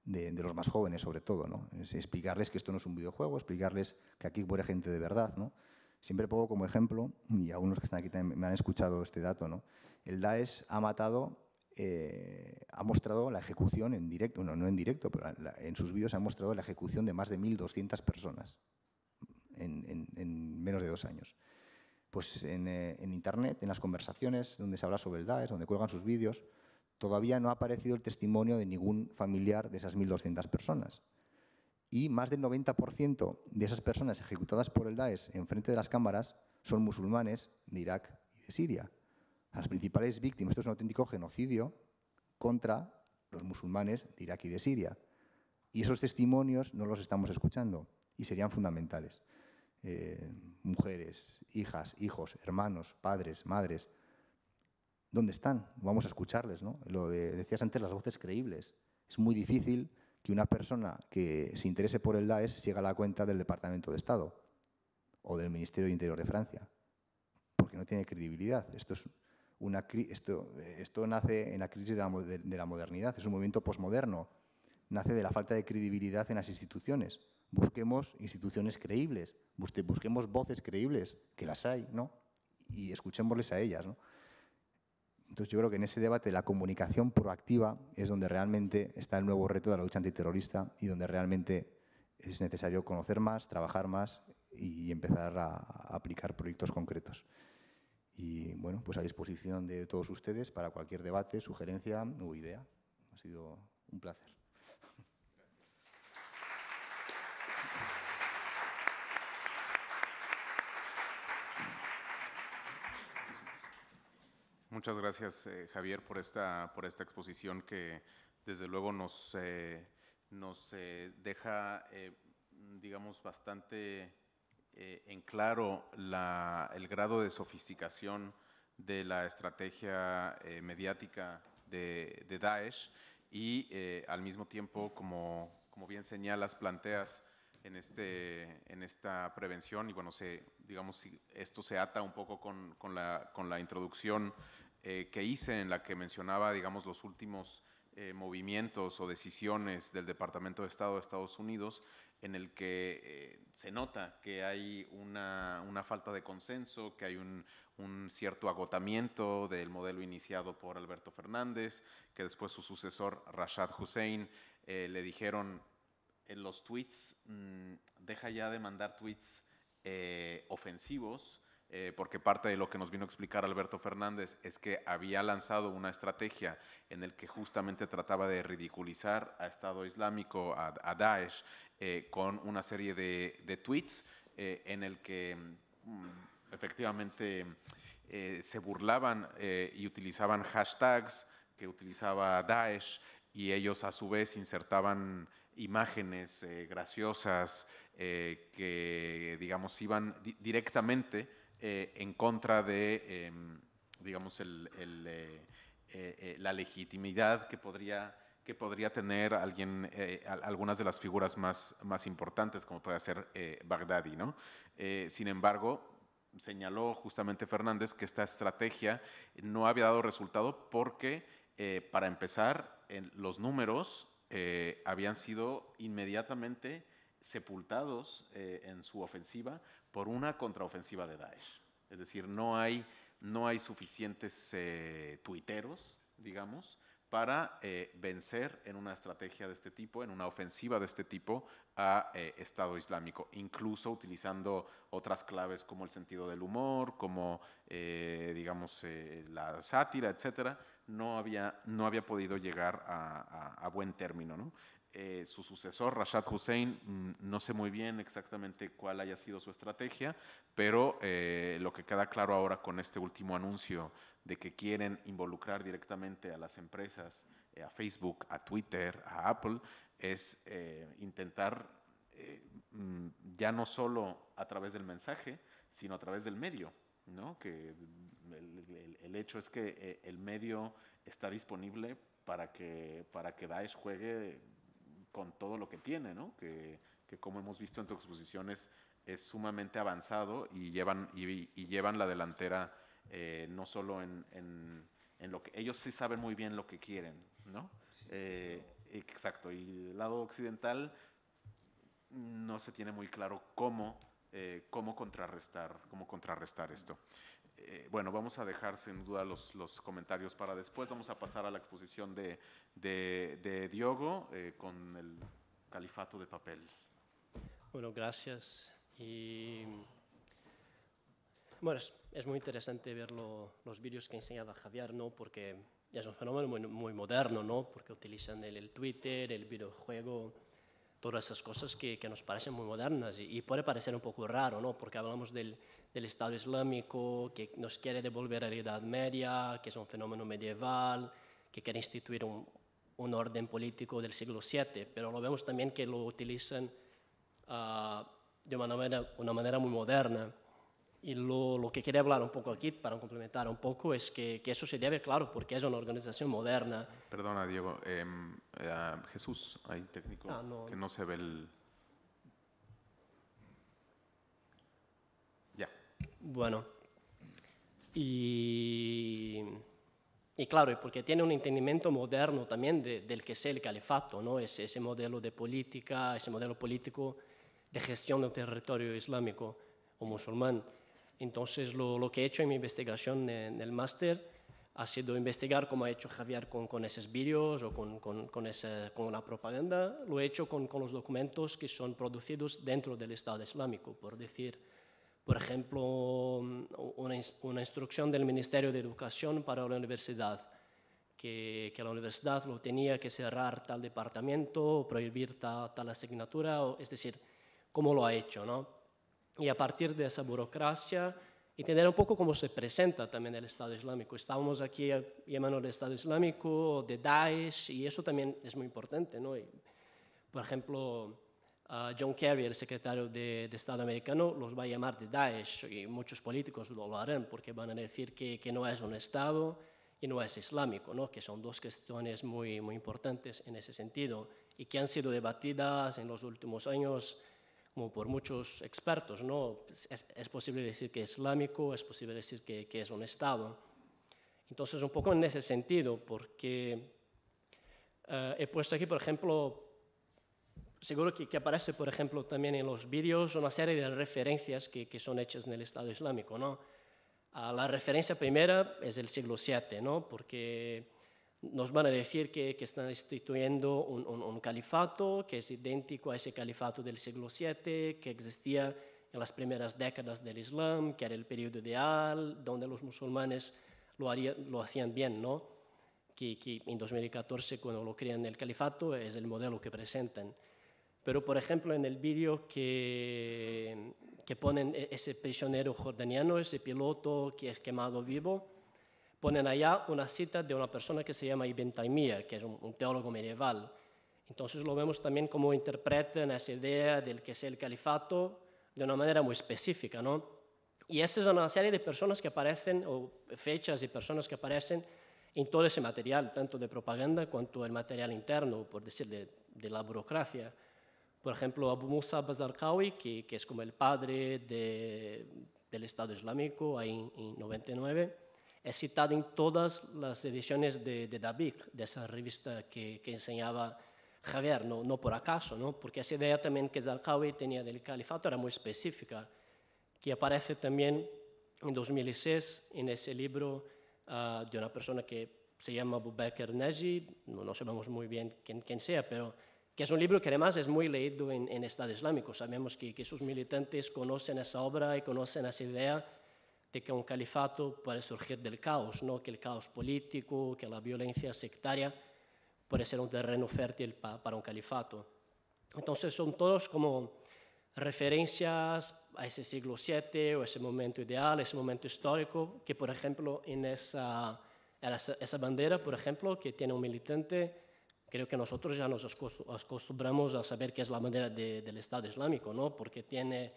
de los más jóvenes, sobre todo, ¿no? Es explicarles que esto no es un videojuego, explicarles que aquí muere gente de verdad, ¿no? Siempre pongo como ejemplo, y algunos que están aquí también me han escuchado este dato, ¿no? El Daesh ha mostrado la ejecución en directo, no en directo, pero en sus vídeos ha mostrado la ejecución de más de 1.200 personas en menos de 2 años. Pues en Internet, en las conversaciones donde se habla sobre el Daesh, donde cuelgan sus vídeos, todavía no ha aparecido el testimonio de ningún familiar de esas 1.200 personas. Y más del 90% de esas personas ejecutadas por el Daesh enfrente de las cámaras son musulmanes de Irak y de Siria. Las principales víctimas, esto es un auténtico genocidio contra los musulmanes de Irak y de Siria. Y esos testimonios no los estamos escuchando y serían fundamentales. Mujeres, hijas, hijos, hermanos, padres, madres, ¿dónde están? Vamos a escucharles, ¿no? Decías antes, las voces creíbles. Es muy difícil que una persona que se interese por el Daesh siga la cuenta del Departamento de Estado o del Ministerio de Interior de Francia, porque no tiene credibilidad. Esto nace en la crisis de la modernidad, es un movimiento posmoderno, nace de la falta de credibilidad en las instituciones. Busquemos instituciones creíbles, busquemos voces creíbles, que las hay, ¿no? Y escuchémosles a ellas, ¿no? Entonces, yo creo que en ese debate la comunicación proactiva es donde realmente está el nuevo reto de la lucha antiterrorista y donde realmente es necesario conocer más, trabajar más y empezar a aplicar proyectos concretos. Y, bueno, pues a disposición de todos ustedes para cualquier debate, sugerencia o idea. Ha sido un placer. Muchas gracias, Javier, por esta exposición que desde luego nos deja, digamos, bastante en claro el grado de sofisticación de la estrategia mediática de Daesh y al mismo tiempo, como bien señalas, planteas en esta prevención, y bueno, digamos, esto se ata un poco con la introducción que hice, en la que mencionaba, digamos, los últimos movimientos o decisiones del Departamento de Estado de Estados Unidos, en el que se nota que hay una falta de consenso, que hay un cierto agotamiento del modelo iniciado por Alberto Fernández, que después su sucesor, Rashad Hussein, le dijeron en los tweets, deja ya de mandar tweets ofensivos, porque parte de lo que nos vino a explicar Alberto Fernández es que había lanzado una estrategia en el que justamente trataba de ridiculizar a Estado Islámico, a Daesh, con una serie de tweets en el que efectivamente se burlaban y utilizaban hashtags que utilizaba Daesh, y ellos a su vez insertaban imágenes graciosas que, digamos, iban directamente en contra de, digamos, la legitimidad que podría tener algunas de las figuras más importantes, como puede ser Baghdadi, ¿no? Sin embargo, señaló justamente Fernández que esta estrategia no había dado resultado porque, para empezar, los números habían sido inmediatamente sepultados en su ofensiva por una contraofensiva de Daesh. Es decir, no hay suficientes tuiteros, digamos, para vencer en una estrategia de este tipo, en una ofensiva de este tipo, a Estado Islámico, incluso utilizando otras claves como el sentido del humor, como, digamos, la sátira, etcétera. No había podido llegar a buen término, ¿no? Su sucesor, Rashad Hussein, no sé muy bien exactamente cuál haya sido su estrategia, pero lo que queda claro ahora con este último anuncio de que quieren involucrar directamente a las empresas, a Facebook, a Twitter, a Apple, es intentar ya no solo a través del mensaje, sino a través del medio, ¿no? Que el hecho es que el medio está disponible para que Daesh juegue con todo lo que tiene, ¿no? Que como hemos visto en tu exposición es sumamente avanzado y llevan la delantera no solo en lo que ellos sí saben muy bien lo que quieren, ¿no? Sí, Exacto. Y del lado occidental no se tiene muy claro cómo contrarrestar esto. Bueno, vamos a dejar sin duda los comentarios para después. Vamos a pasar a la exposición de Diogo con el califato de papel. Bueno, gracias. Y bueno, es muy interesante ver los vídeos que enseñaba Javier, ¿no? Porque es un fenómeno muy moderno, ¿no? Porque utilizan el Twitter, el videojuego, todas esas cosas que nos parecen muy modernas y puede parecer un poco raro, ¿no? Porque hablamos del Estado Islámico, que nos quiere devolver a la Edad Media, que es un fenómeno medieval, que quiere instituir un orden político del siglo VII, pero lo vemos también que lo utilizan de una manera muy moderna. Y lo que quería hablar un poco aquí, para complementar un poco, es que eso se debe, claro, porque es una organización moderna. Perdona, Diego. Jesús, hay técnico que no se ve el... Ya. Bueno. Y claro, porque tiene un entendimiento moderno también del que es el califato, ¿no? Ese modelo de política, ese modelo político de gestión del territorio islámico o musulmán. Entonces, lo que he hecho en mi investigación en el máster ha sido investigar, como ha hecho Javier con esos vídeos o con la propaganda. Lo he hecho con los documentos que son producidos dentro del Estado Islámico, por decir, por ejemplo, una instrucción del Ministerio de Educación para la universidad, que la universidad lo tenía que cerrar tal departamento, prohibir tal asignatura, es decir, cómo lo ha hecho, ¿no? Y a partir de esa burocracia, y entender un poco cómo se presenta también el Estado Islámico. Estábamos aquí llamando al Estado Islámico, de Daesh, y eso también es muy importante, ¿no? Y, por ejemplo, John Kerry, el secretario de Estado americano, los va a llamar de Daesh, y muchos políticos lo harán, porque van a decir que no es un Estado y no es islámico, ¿no? Que son dos cuestiones muy, muy importantes en ese sentido, y que han sido debatidas en los últimos años como por muchos expertos, ¿no? Es posible decir que es islámico, es posible decir que es un Estado. Entonces, un poco en ese sentido, porque he puesto aquí, por ejemplo, seguro que aparece, por ejemplo, también en los vídeos una serie de referencias que son hechas en el Estado Islámico, ¿no? La referencia primera es del siglo VII, ¿no? Porque nos van a decir que están instituyendo un califato que es idéntico a ese califato del siglo VII, que existía en las primeras décadas del Islam, que era el periodo ideal, donde los musulmanes lo hacían bien, ¿no? Que en 2014, cuando lo crean el califato, es el modelo que presentan. Pero, por ejemplo, en el vídeo que ponen ese prisionero jordaniano, ese piloto que es quemado vivo, ponen allá una cita de una persona que se llama Ibn Taymiyyah, que es un teólogo medieval. Entonces lo vemos también cómo interpretan esa idea del que es el califato de una manera muy específica, ¿no? Y esta es una serie de personas que aparecen, o fechas y personas que aparecen en todo ese material, tanto de propaganda cuanto el material interno, por decir, de la burocracia. Por ejemplo, Abu Musa Bazarqawi, que es como el padre del Estado Islámico, ahí en 99, es citado en todas las ediciones de Dabiq, de esa revista que enseñaba Javier, no por acaso, ¿no? Porque esa idea también que Zarqawi tenía del califato era muy específica, que aparece también en 2006 en ese libro de una persona que se llama Abu Bakr Naji, no sabemos muy bien quién sea, pero que es un libro que además es muy leído en Estado Islámico. Sabemos que sus militantes conocen esa obra y conocen esa idea de que un califato puede surgir del caos, ¿no? Que el caos político, que la violencia sectaria puede ser un terreno fértil para un califato. Entonces son todos como referencias a ese siglo VII o ese momento ideal, ese momento histórico, que por ejemplo en esa bandera, por ejemplo, que tiene un militante, creo que nosotros ya nos acostumbramos a saber que es la bandera del Estado Islámico, ¿no? Porque tiene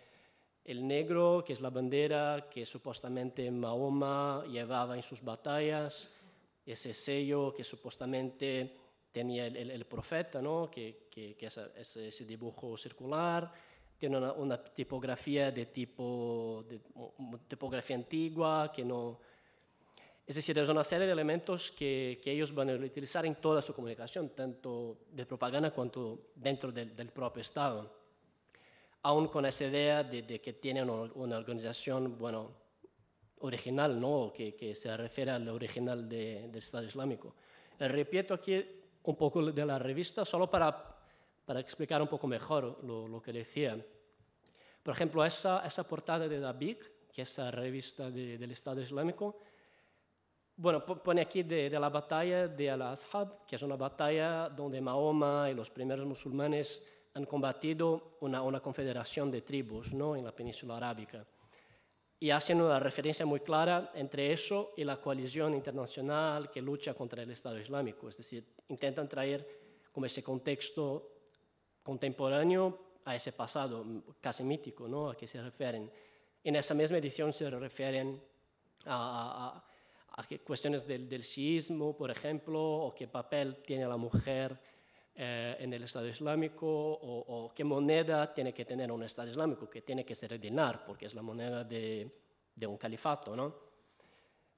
el negro, que es la bandera que supuestamente Mahoma llevaba en sus batallas, ese sello que supuestamente tenía el profeta, ¿no? que es ese dibujo circular, tiene una tipografía tipografía antigua, que no... Es decir, es una serie de elementos que ellos van a utilizar en toda su comunicación, tanto de propaganda cuanto dentro del propio Estado. Aún con esa idea de que tienen una organización, bueno, original, ¿no? Que se refiere al original del Estado Islámico. Repito aquí un poco de la revista, solo para explicar un poco mejor lo que decía. Por ejemplo, esa portada de Dabiq, que es la revista del Estado Islámico, bueno, pone aquí de la batalla de Al-Ashab, que es una batalla donde Mahoma y los primeros musulmanes han combatido una confederación de tribus, ¿no? En la península arábica. Y hacen una referencia muy clara entre eso y la coalición internacional que lucha contra el Estado Islámico. Es decir, intentan traer como ese contexto contemporáneo a ese pasado casi mítico, ¿no? A que se refieren. En esa misma edición se refieren a cuestiones del chiismo, por ejemplo, o qué papel tiene la mujer en el Estado Islámico, o qué moneda tiene que tener un Estado Islámico, que tiene que ser el dinar, porque es la moneda de un califato, ¿no?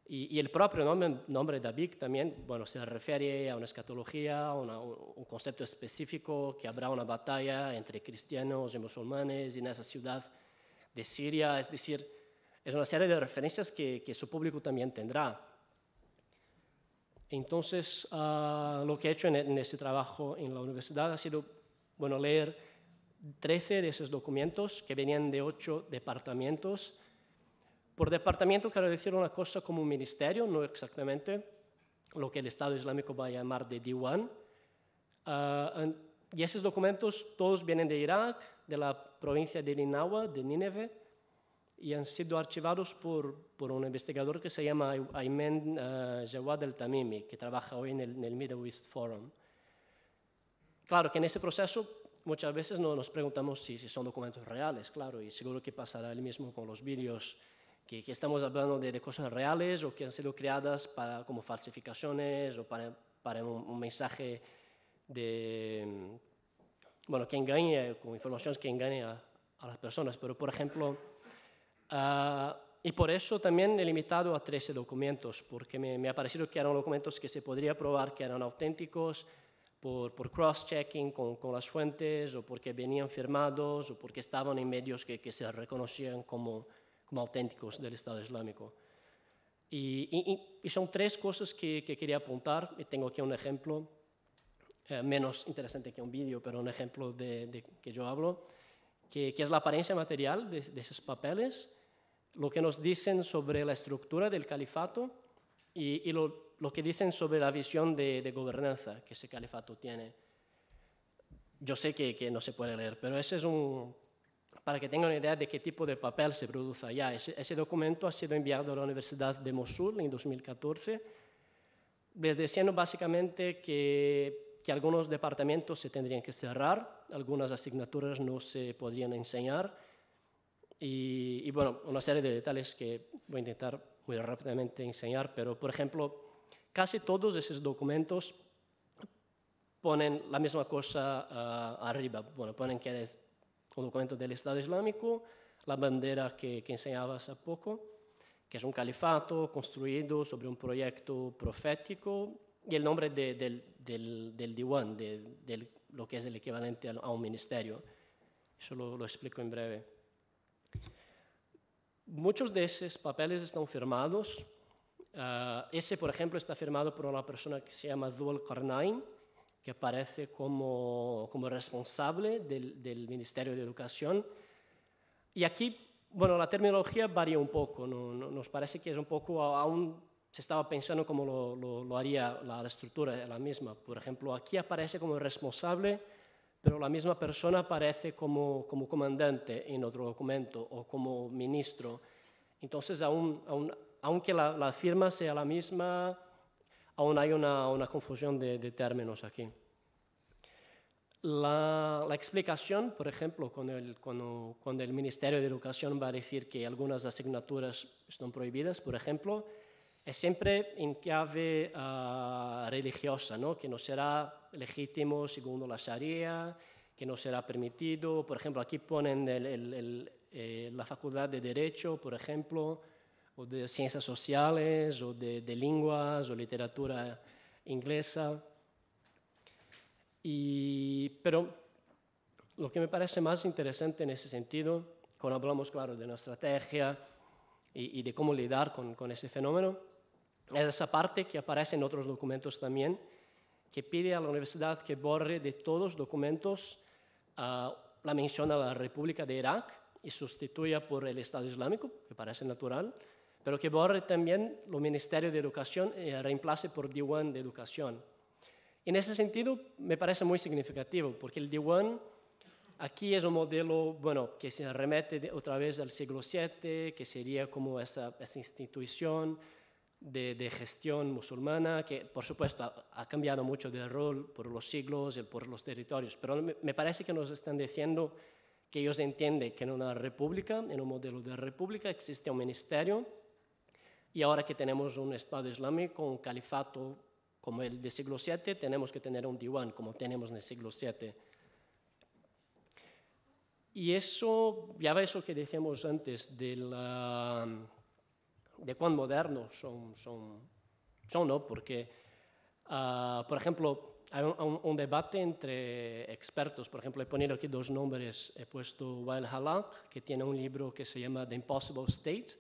Y el propio nombre Dabiq también, bueno, se refiere a una escatología, un concepto específico, que habrá una batalla entre cristianos y musulmanes en esa ciudad de Siria. Es decir, es una serie de referencias que su público también tendrá. Entonces, lo que he hecho en este trabajo en la universidad ha sido, bueno, leer 13 de esos documentos que venían de 8 departamentos. Por departamento quiero decir una cosa como un ministerio, no exactamente lo que el Estado Islámico va a llamar de Diwan. Y esos documentos todos vienen de Irak, de la provincia de Ninawa, de Nínive, y han sido archivados por un investigador que se llama Ayman Jawad al-Tamimi, que trabaja hoy en el Middle East Forum. Claro que en ese proceso muchas veces nos preguntamos si son documentos reales, claro, y seguro que pasará el mismo con los vídeos, que estamos hablando de cosas reales o que han sido creadas como falsificaciones o para un mensaje bueno, que engañe, con informaciones que engañen a las personas. Pero, por ejemplo, y por eso también he limitado a 13 documentos, porque me ha parecido que eran documentos que se podría probar que eran auténticos por cross-checking con las fuentes, o porque venían firmados, o porque estaban en medios que se reconocían como auténticos del Estado Islámico. Y son 3 cosas que quería apuntar, y tengo aquí un ejemplo, menos interesante que un vídeo, pero un ejemplo de que yo hablo, que es la apariencia material de esos papeles, lo que nos dicen sobre la estructura del califato y lo que dicen sobre la visión de gobernanza que ese califato tiene. Yo sé que no se puede leer, pero ese es para que tengan una idea de qué tipo de papel se produce allá. Ese documento ha sido enviado a la Universidad de Mosul en 2014, diciendo básicamente que algunos departamentos se tendrían que cerrar, algunas asignaturas no se podrían enseñar, y bueno, una serie de detalles que voy a intentar muy rápidamente enseñar, pero por ejemplo, casi todos esos documentos ponen la misma cosa arriba. Bueno, ponen que es un documento del Estado Islámico, la bandera que enseñaba hace poco, que es un califato construido sobre un proyecto profético, y el nombre del Diwan, de lo que es el equivalente a un ministerio. Eso lo explico en breve. Muchos de esos papeles están firmados. Ese, por ejemplo, está firmado por una persona que se llama Dhul Qarnayn, que aparece como responsable del Ministerio de Educación. Y aquí, bueno, la terminología varía un poco, nos parece que es un poco, aún se estaba pensando cómo lo haría la estructura la misma. Por ejemplo, aquí aparece como responsable, pero la misma persona aparece como comandante en otro documento o como ministro. Entonces, aunque la firma sea la misma, aún hay una confusión de términos aquí. La explicación, por ejemplo, cuando el Ministerio de Educación va a decir que algunas asignaturas están prohibidas, por ejemplo, es siempre en clave religiosa, ¿no? Que no será legítimo según la Sharia, que no será permitido. Por ejemplo, aquí ponen la facultad de Derecho, por ejemplo, o de Ciencias Sociales, o de Lenguas, o Literatura Inglesa. Pero lo que me parece más interesante en ese sentido, cuando hablamos, claro, de una estrategia y de cómo lidiar con ese fenómeno, es esa parte que aparece en otros documentos también, que pide a la universidad que borre de todos los documentos la mención a la República de Irak y sustituya por el Estado Islámico, que parece natural, pero que borre también el Ministerio de Educación y reemplace por Diwan de Educación. En ese sentido, me parece muy significativo, porque el Diwan aquí es un modelo, bueno, que se remete otra vez al siglo VII, que sería como esa institución de gestión musulmana, que por supuesto ha cambiado mucho de rol por los siglos y por los territorios, pero me parece que nos están diciendo que ellos entienden que en una república, en un modelo de república, existe un ministerio, y ahora que tenemos un Estado Islámico, un califato como el del siglo VII, tenemos que tener un Diwan como tenemos en el siglo VII. Y eso, ya ves lo que decíamos antes de cuán modernos son, ¿no? Porque, por ejemplo, hay un debate entre expertos. Por ejemplo, he ponido aquí 2 nombres. He puesto Wael Halaq, que tiene un libro que se llama The Impossible State,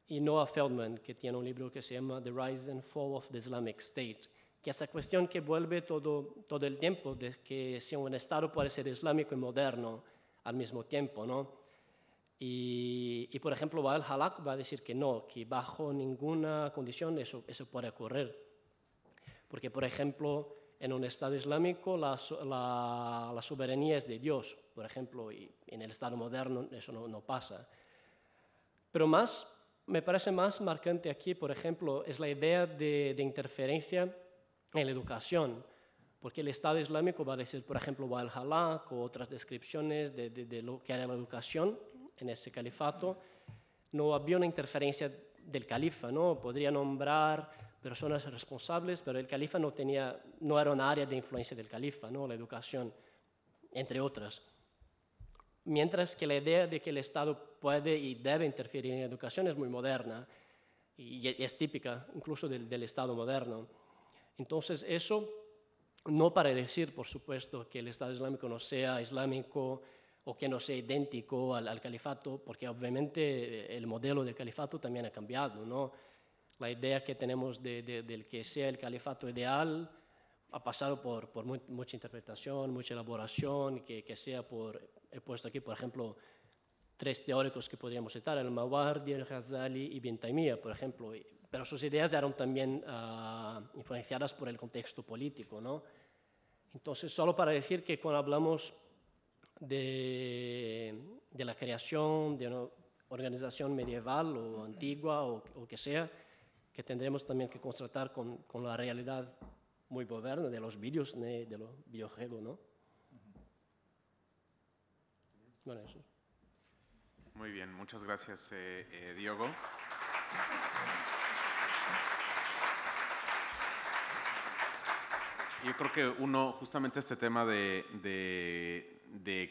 y Noah Feldman, que tiene un libro que se llama The Rise and Fall of the Islamic State, que esa cuestión que vuelve todo el tiempo, de que si un Estado puede ser islámico y moderno al mismo tiempo, ¿no? Y por ejemplo, Wael Halak va a decir que no, que bajo ninguna condición eso puede ocurrir. Porque, por ejemplo, en un Estado islámico la soberanía es de Dios, por ejemplo, y en el Estado moderno eso no pasa. Pero me parece más marcante aquí, por ejemplo, es la idea de interferencia en la educación, porque el Estado Islámico va a decir, por ejemplo, Wael Halak o otras descripciones de lo que era la educación en ese califato, no había una interferencia del califa, ¿no? Podría nombrar personas responsables, pero el califa no era un área de influencia del califa, ¿no? La educación, entre otras. Mientras que la idea de que el Estado puede y debe interferir en la educación es muy moderna y es típica incluso del Estado moderno. Entonces, eso no para decir, por supuesto, que el Estado Islámico no sea islámico o que no sea idéntico al califato, porque obviamente el modelo del califato también ha cambiado, ¿no? La idea que tenemos del que sea el califato ideal ha pasado por mucha interpretación, mucha elaboración, que sea he puesto aquí, por ejemplo, 3 teóricos que podríamos citar, el Mawardi, el Ghazali y Ibn Taymiyyah, por ejemplo, pero sus ideas eran también influenciadas por el contexto político, ¿no? Entonces, solo para decir que cuando hablamos de la creación de una organización medieval o antigua o que sea, que tendremos también que constatar con la realidad muy moderna de los vídeos, de los videojuegos, ¿no? Bueno, eso. Muy bien, muchas gracias, Diogo. Yo creo que justamente este tema de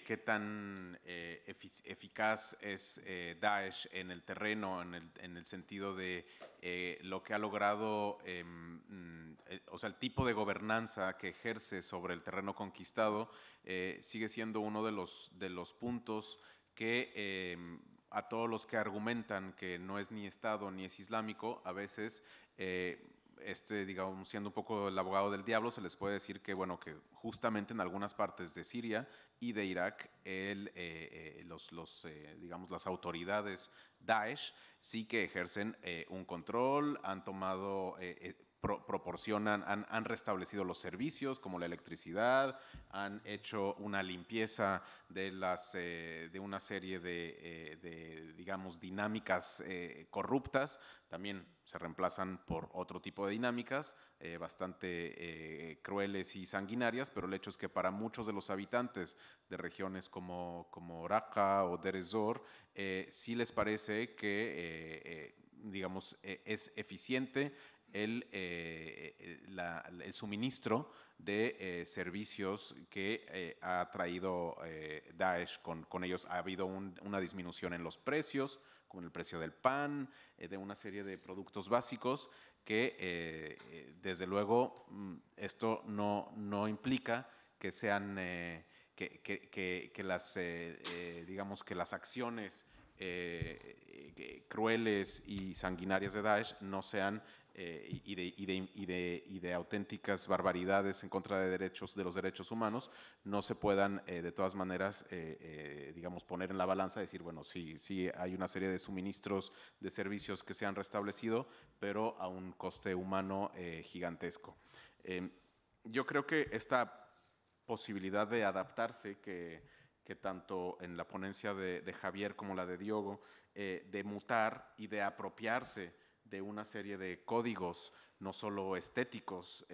qué tan eficaz es Daesh en el terreno, en el sentido de lo que ha logrado, o sea, el tipo de gobernanza que ejerce sobre el terreno conquistado, sigue siendo uno de los puntos que a todos los que argumentan que no es ni Estado ni es islámico, a veces digamos, siendo un poco el abogado del diablo, se les puede decir que, bueno, que justamente en algunas partes de Siria y de Irak, digamos, las autoridades Daesh sí que ejercen un control, han tomado, han restablecido los servicios como la electricidad, han hecho una limpieza de una serie de digamos, dinámicas corruptas. También se reemplazan por otro tipo de dinámicas bastante crueles y sanguinarias, pero el hecho es que para muchos de los habitantes de regiones como Raqqa o Deir ez-Zor, sí les parece que, digamos, es eficiente el suministro de servicios que ha traído Daesh con ellos. Ha habido una disminución en los precios, como el precio del pan, de una serie de productos básicos que, desde luego, esto no implica que sean, digamos, que las acciones crueles y sanguinarias de Daesh no sean y de auténticas barbaridades en contra de los derechos humanos, no se puedan de todas maneras, digamos, poner en la balanza y decir, bueno, sí hay una serie de suministros de servicios que se han restablecido, pero a un coste humano gigantesco. Yo creo que esta posibilidad de adaptarse que tanto en la ponencia de Javier como la de Diogo, de mutar y de apropiarse de una serie de códigos, no solo estéticos,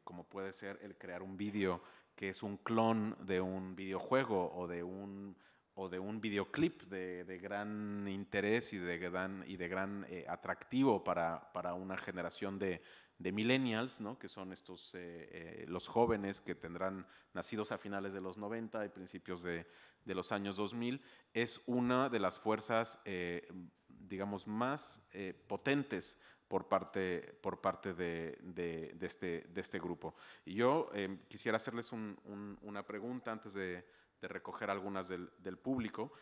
como puede ser el crear un vídeo que es un clon de un videojuego o de un videoclip de gran interés y de gran atractivo para una generación de millennials, ¿no? Que son estos los jóvenes que tendrán nacidos a finales de los 90 y principios de los años 2000, es una de las fuerzas digamos, más potentes por parte de este grupo. Y yo quisiera hacerles una pregunta antes de recoger algunas del público.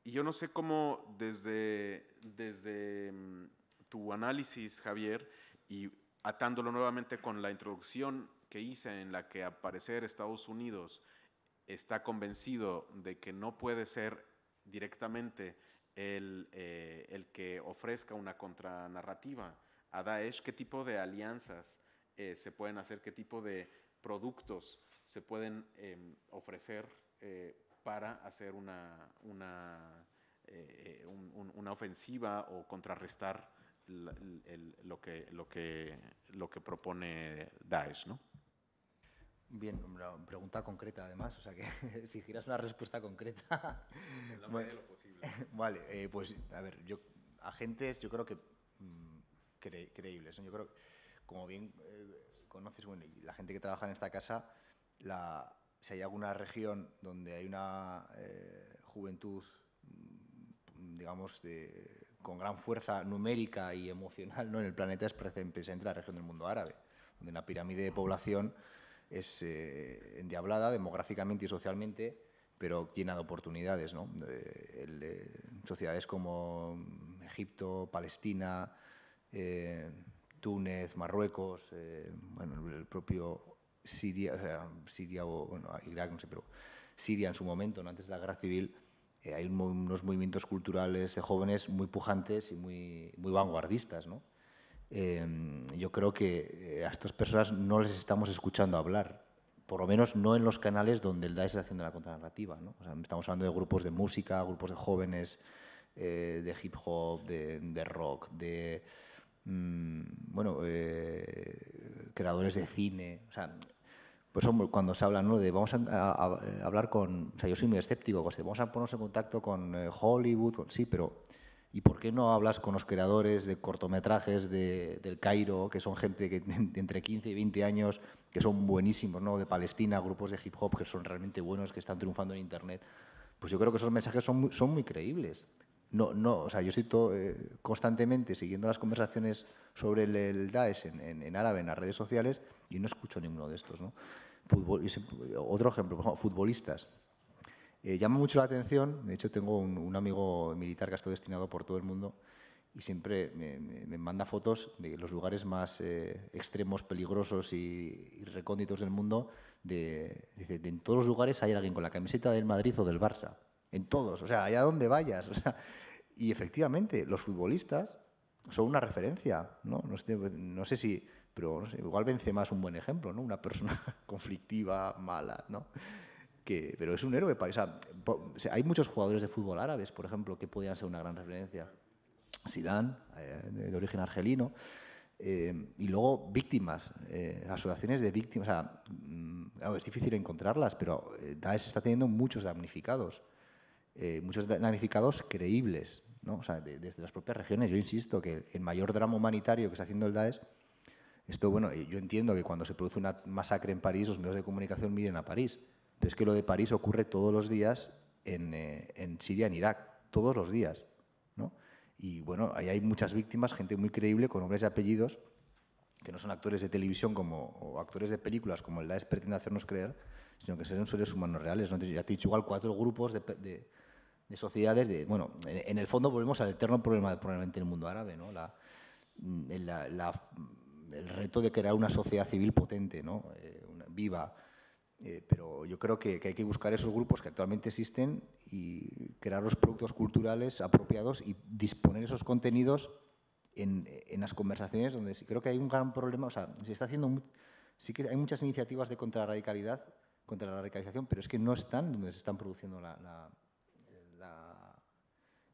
Y yo no sé cómo desde tu análisis, Javier, y atándolo nuevamente con la introducción que hice en la que al parecer Estados Unidos está convencido de que no puede ser directamente el que ofrezca una contranarrativa a Daesh, qué tipo de alianzas se pueden hacer, qué tipo de productos se pueden ofrecer para hacer una ofensiva o contrarrestar lo que propone Daesh, ¿no? Bien, una pregunta concreta además, o sea que si giras una respuesta concreta. En la medida de lo posible. Vale, pues a ver, agentes yo creo que creíbles, ¿no? Yo creo, como bien conoces, bueno, y la gente que trabaja en esta casa, si hay alguna región donde hay una juventud, digamos, con gran fuerza numérica y emocional, ¿no?, en el planeta, es precisamente la región del mundo árabe, donde la pirámide de población es endiablada demográficamente y socialmente, pero llena de oportunidades, ¿no? Sociedades como Egipto, Palestina, Túnez, Marruecos, bueno, el propio Siria, o bueno, Irak, no sé, pero Siria en su momento, ¿no?, antes de la guerra civil, hay unos movimientos culturales de jóvenes muy pujantes y muy vanguardistas, ¿no? Yo creo que a estas personas no les estamos escuchando hablar, por lo menos no en los canales donde el Daesh está haciendo la contranarrativa, ¿no? O sea, estamos hablando de grupos de música, grupos de jóvenes, de hip hop, de rock, de bueno, creadores de cine. O sea, pues cuando se habla, ¿no?, de vamos a hablar con... O sea, yo soy muy escéptico, vamos a ponernos en contacto con Hollywood, sí, pero ¿y por qué no hablas con los creadores de cortometrajes del Cairo, que son gente que de entre 15 y 20 años, que son buenísimos, ¿no?, de Palestina, grupos de hip hop que son realmente buenos, que están triunfando en Internet? Pues yo creo que esos mensajes son muy creíbles. O sea, yo estoy constantemente siguiendo las conversaciones sobre el Daesh en árabe en las redes sociales y no escucho ninguno de estos, ¿no? Otro ejemplo, por ejemplo, futbolistas. Llama mucho la atención, de hecho tengo un amigo militar que ha estado destinado por todo el mundo y siempre me manda fotos de los lugares más extremos, peligrosos y recónditos del mundo. Dice, en todos los lugares hay alguien con la camiseta del Madrid o del Barça. En todos, o sea, allá donde vayas. O sea, y efectivamente, los futbolistas son una referencia, ¿no? No sé si, pero no sé, igual Benzema es un buen ejemplo, ¿no? Una persona conflictiva, mala, ¿no? Pero es un héroe. O sea, hay muchos jugadores de fútbol árabes, por ejemplo, que podrían ser una gran referencia. Zidane, de origen argelino. Y luego víctimas, asociaciones de víctimas. O sea, es difícil encontrarlas, pero Daesh está teniendo muchos damnificados creíbles, ¿no? O sea, desde las propias regiones. Yo insisto que el mayor drama humanitario que está haciendo el Daesh, bueno, yo entiendo que cuando se produce una masacre en París, los medios de comunicación miden a París, pero es que lo de París ocurre todos los días en Siria, en Irak, todos los días, ¿no? Y bueno, ahí hay muchas víctimas, gente muy creíble, con nombres y apellidos, que no son actores de televisión o actores de películas como el Daesh pretende hacernos creer, sino que son seres humanos reales, ¿no? Ya te he dicho igual 4 grupos de sociedades. Bueno, en el fondo volvemos al eterno problema probablemente en el mundo árabe, ¿no? El reto de crear una sociedad civil potente, ¿no? Viva. Pero yo creo que hay que buscar esos grupos que actualmente existen y crear los productos culturales apropiados y disponer esos contenidos en las conversaciones, donde sí creo que hay un gran problema. O sea, se está haciendo... Sí que hay muchas iniciativas de contra la radicalización, pero es que no están donde se están produciendo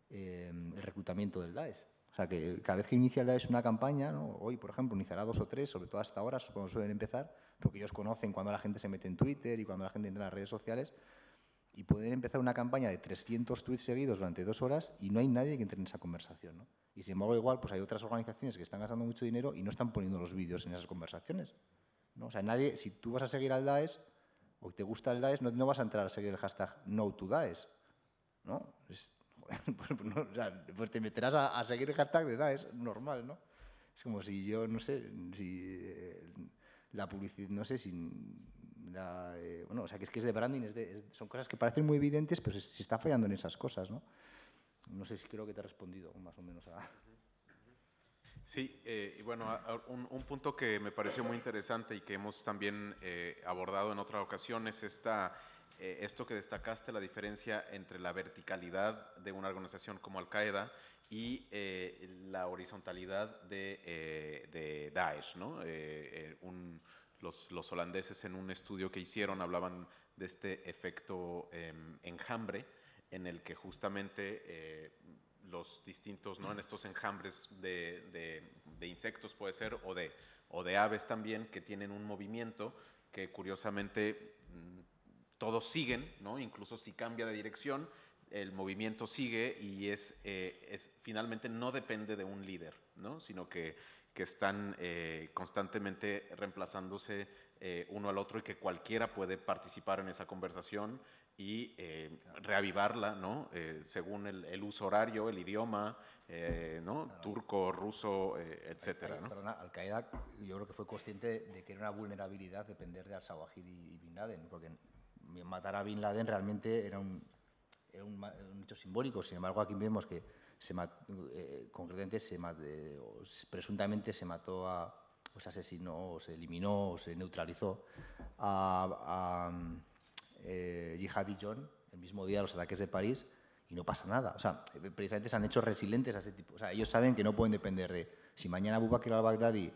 el reclutamiento del Daesh. O sea, que cada vez que inicia el Daesh una campaña, ¿no? Hoy, por ejemplo, iniciará 2 o 3, sobre todo hasta ahora, cuando suelen empezar, porque ellos conocen cuando la gente se mete en Twitter y cuando la gente entra en las redes sociales, y pueden empezar una campaña de 300 tweets seguidos durante 2 horas y no hay nadie que entre en esa conversación, ¿no? Y sin embargo, igual, pues hay otras organizaciones que están gastando mucho dinero y no están poniendo los vídeos en esas conversaciones, ¿no? O sea, si tú vas a seguir al Daesh o te gusta el Daesh, no vas a entrar a seguir el hashtag #NoToDaesh, ¿no? Pues te meterás a seguir el hashtag de Daesh, normal, ¿no? Es como si yo, no sé, si la publicidad, no sé, si bueno, o sea, que es de branding, son cosas que parecen muy evidentes, pero se está fallando en esas cosas, ¿no? No sé si creo que te he respondido más o menos a... Sí, y bueno, un punto que me pareció muy interesante y que hemos también abordado en otra ocasión es esto que destacaste, la diferencia entre la verticalidad de una organización como Al-Qaeda y la horizontalidad de Daesh, ¿no? Los holandeses en un estudio que hicieron hablaban de este efecto enjambre, en el que justamente los distintos, ¿no? En estos enjambres de insectos puede ser, o de aves también, que tienen un movimiento que curiosamente todos siguen, ¿no? Incluso si cambia de dirección, el movimiento sigue y finalmente no depende de un líder, ¿no? Sino que están constantemente reemplazándose uno al otro y que cualquiera puede participar en esa conversación y reavivarla, ¿no? Según el uso horario, el idioma, ¿no? Claro. Turco, ruso, etcétera, ¿no? Perdona, Al-Qaeda yo creo que fue consciente de que era una vulnerabilidad depender de al-Zawahiri y Bin Laden, porque matar a Bin Laden realmente era un hecho simbólico. Sin embargo, aquí vemos que concretamente presuntamente se mató o se asesinó, o se eliminó, o se neutralizó a Jihadi John el mismo día de los ataques de París y no pasa nada. O sea, precisamente se han hecho resilientes a ese tipo. O sea, ellos saben que no pueden depender de... Si mañana Abu Bakr al-Baghdadi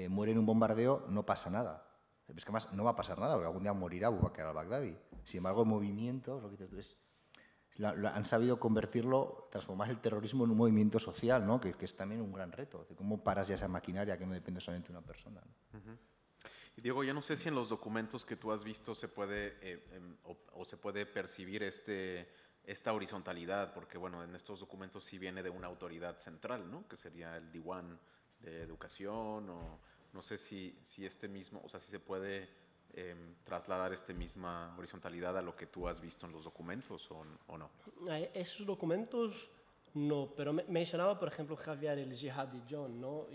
muere en un bombardeo, no pasa nada. Es que además no va a pasar nada, porque algún día morirá Abu Bakr al-Baghdadi. Sin embargo, el movimiento, lo que han sabido convertirlo, transformar el terrorismo en un movimiento social, ¿no? que es también un gran reto. De cómo paras ya esa maquinaria que no depende solamente de una persona, ¿no? Y Diego, yo no sé si en los documentos que tú has visto se puede o se puede percibir esta horizontalidad, porque bueno, en estos documentos sí viene de una autoridad central, ¿no? Que sería el Diwan de Educación, o no sé si este mismo, o sea, si se puede trasladar esta misma horizontalidad a lo que tú has visto en los documentos o no. Esos documentos no, pero mencionaba, por ejemplo, Javier el Jihadi John, ¿no?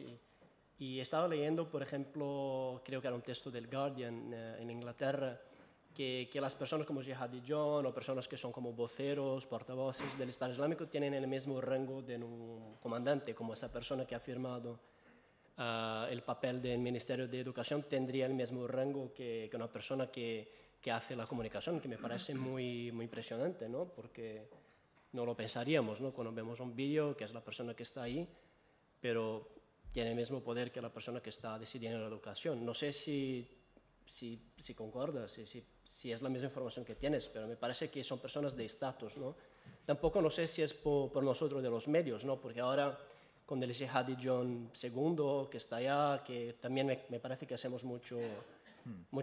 Y estaba leyendo, por ejemplo, creo que era un texto del Guardian en Inglaterra, que las personas como Jihadi John o personas que son como voceros, portavoces del Estado Islámico tienen el mismo rango de un comandante, como esa persona que ha firmado el papel del Ministerio de Educación tendría el mismo rango que una persona que hace la comunicación, que me parece muy, muy impresionante, ¿no? Porque no lo pensaríamos, ¿no? Cuando vemos un vídeo, que es la persona que está ahí, pero tiene el mismo poder que la persona que está decidiendo la educación. No sé si concordas, si es la misma información que tienes, pero me parece que son personas de estatus, ¿no? Tampoco no sé si es por nosotros de los medios, ¿no? Porque ahora con el Jihadi John II, que está allá, que también me parece que hacemos mucha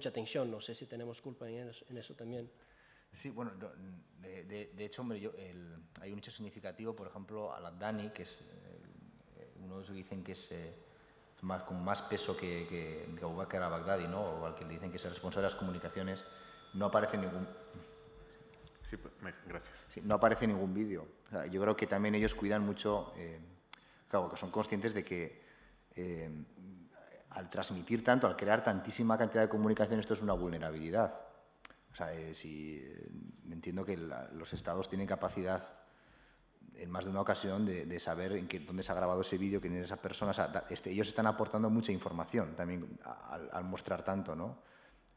atención. No sé si tenemos culpa en eso también. Sí, bueno, de hecho, hombre, hay un hecho significativo, por ejemplo, Al-Adani, que es uno de esos que dicen que es con más peso que Abu Bakr al-Baghdadi, ¿no? O al que le dicen que es el responsable de las comunicaciones, no aparece ningún... Sí, gracias. Sí, no aparece ningún vídeo. O sea, yo creo que también ellos cuidan mucho, claro, que son conscientes de que al transmitir tanto, al crear tantísima cantidad de comunicación, esto es una vulnerabilidad. O sea, entiendo que los estados tienen capacidad en más de una ocasión de saber dónde se ha grabado ese vídeo, quién es esa persona. O sea, ellos están aportando mucha información también al mostrar tanto, ¿no?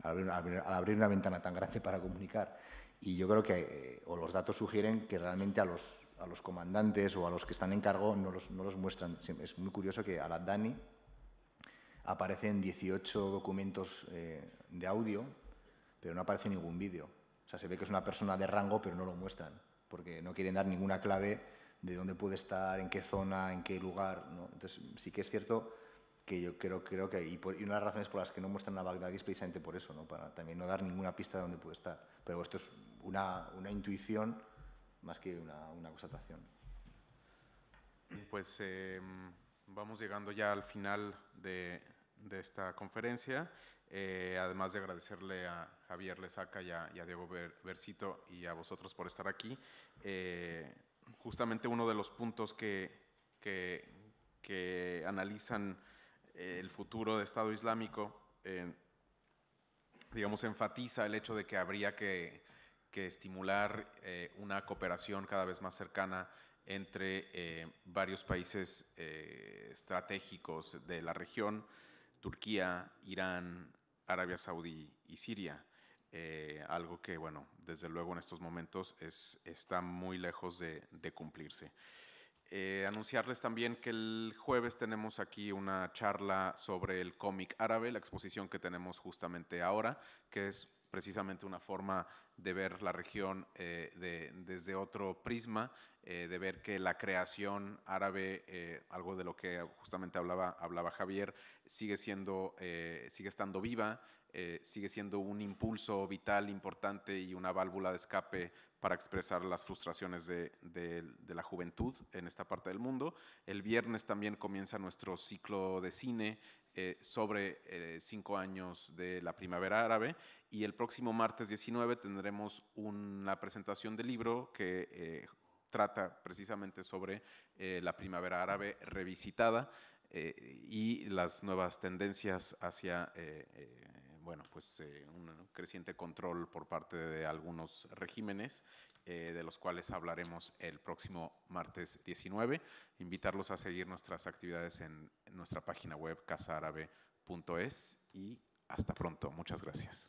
Al abrir una ventana tan grande para comunicar. Y yo creo que o los datos sugieren que realmente a los comandantes o a los que están en cargo no los muestran. Es muy curioso que a Al-Adani aparecen 18 documentos de audio, pero no aparece ningún vídeo. O sea, se ve que es una persona de rango, pero no lo muestran, porque no quieren dar ninguna clave de dónde puede estar, en qué zona, en qué lugar, ¿no? Entonces, sí que es cierto que yo creo que... Y una de las razones por las que no muestran a Bagdadi es precisamente por eso, ¿no? Para también no dar ninguna pista de dónde puede estar. Pero esto es una intuición más que una constatación. Pues vamos llegando ya al final de esta conferencia. Además de agradecerle a Javier Lesaca y a Diego Versito y a vosotros por estar aquí. Justamente uno de los puntos que analizan el futuro de Estado Islámico digamos, enfatiza el hecho de que habría que estimular una cooperación cada vez más cercana entre varios países estratégicos de la región: Turquía, Irán, Arabia Saudí y Siria. Algo que, bueno, desde luego en estos momentos está muy lejos de cumplirse. Anunciarles también que el jueves tenemos aquí una charla sobre el cómic árabe, la exposición que tenemos justamente ahora, que es precisamente una forma de ver la región desde otro prisma, de ver que la creación árabe, algo de lo que justamente hablaba Javier, sigue estando viva, sigue siendo un impulso vital importante y una válvula de escape para expresar las frustraciones de la juventud en esta parte del mundo. El viernes también comienza nuestro ciclo de cine sobre 5 años de la primavera árabe, y el próximo martes 19 tendremos una presentación del libro que trata precisamente sobre la primavera árabe revisitada y las nuevas tendencias hacia bueno, pues un creciente control por parte de algunos regímenes, de los cuales hablaremos el próximo martes 19. Invitarlos a seguir nuestras actividades en nuestra página web casaarabe.es, y hasta pronto. Muchas gracias.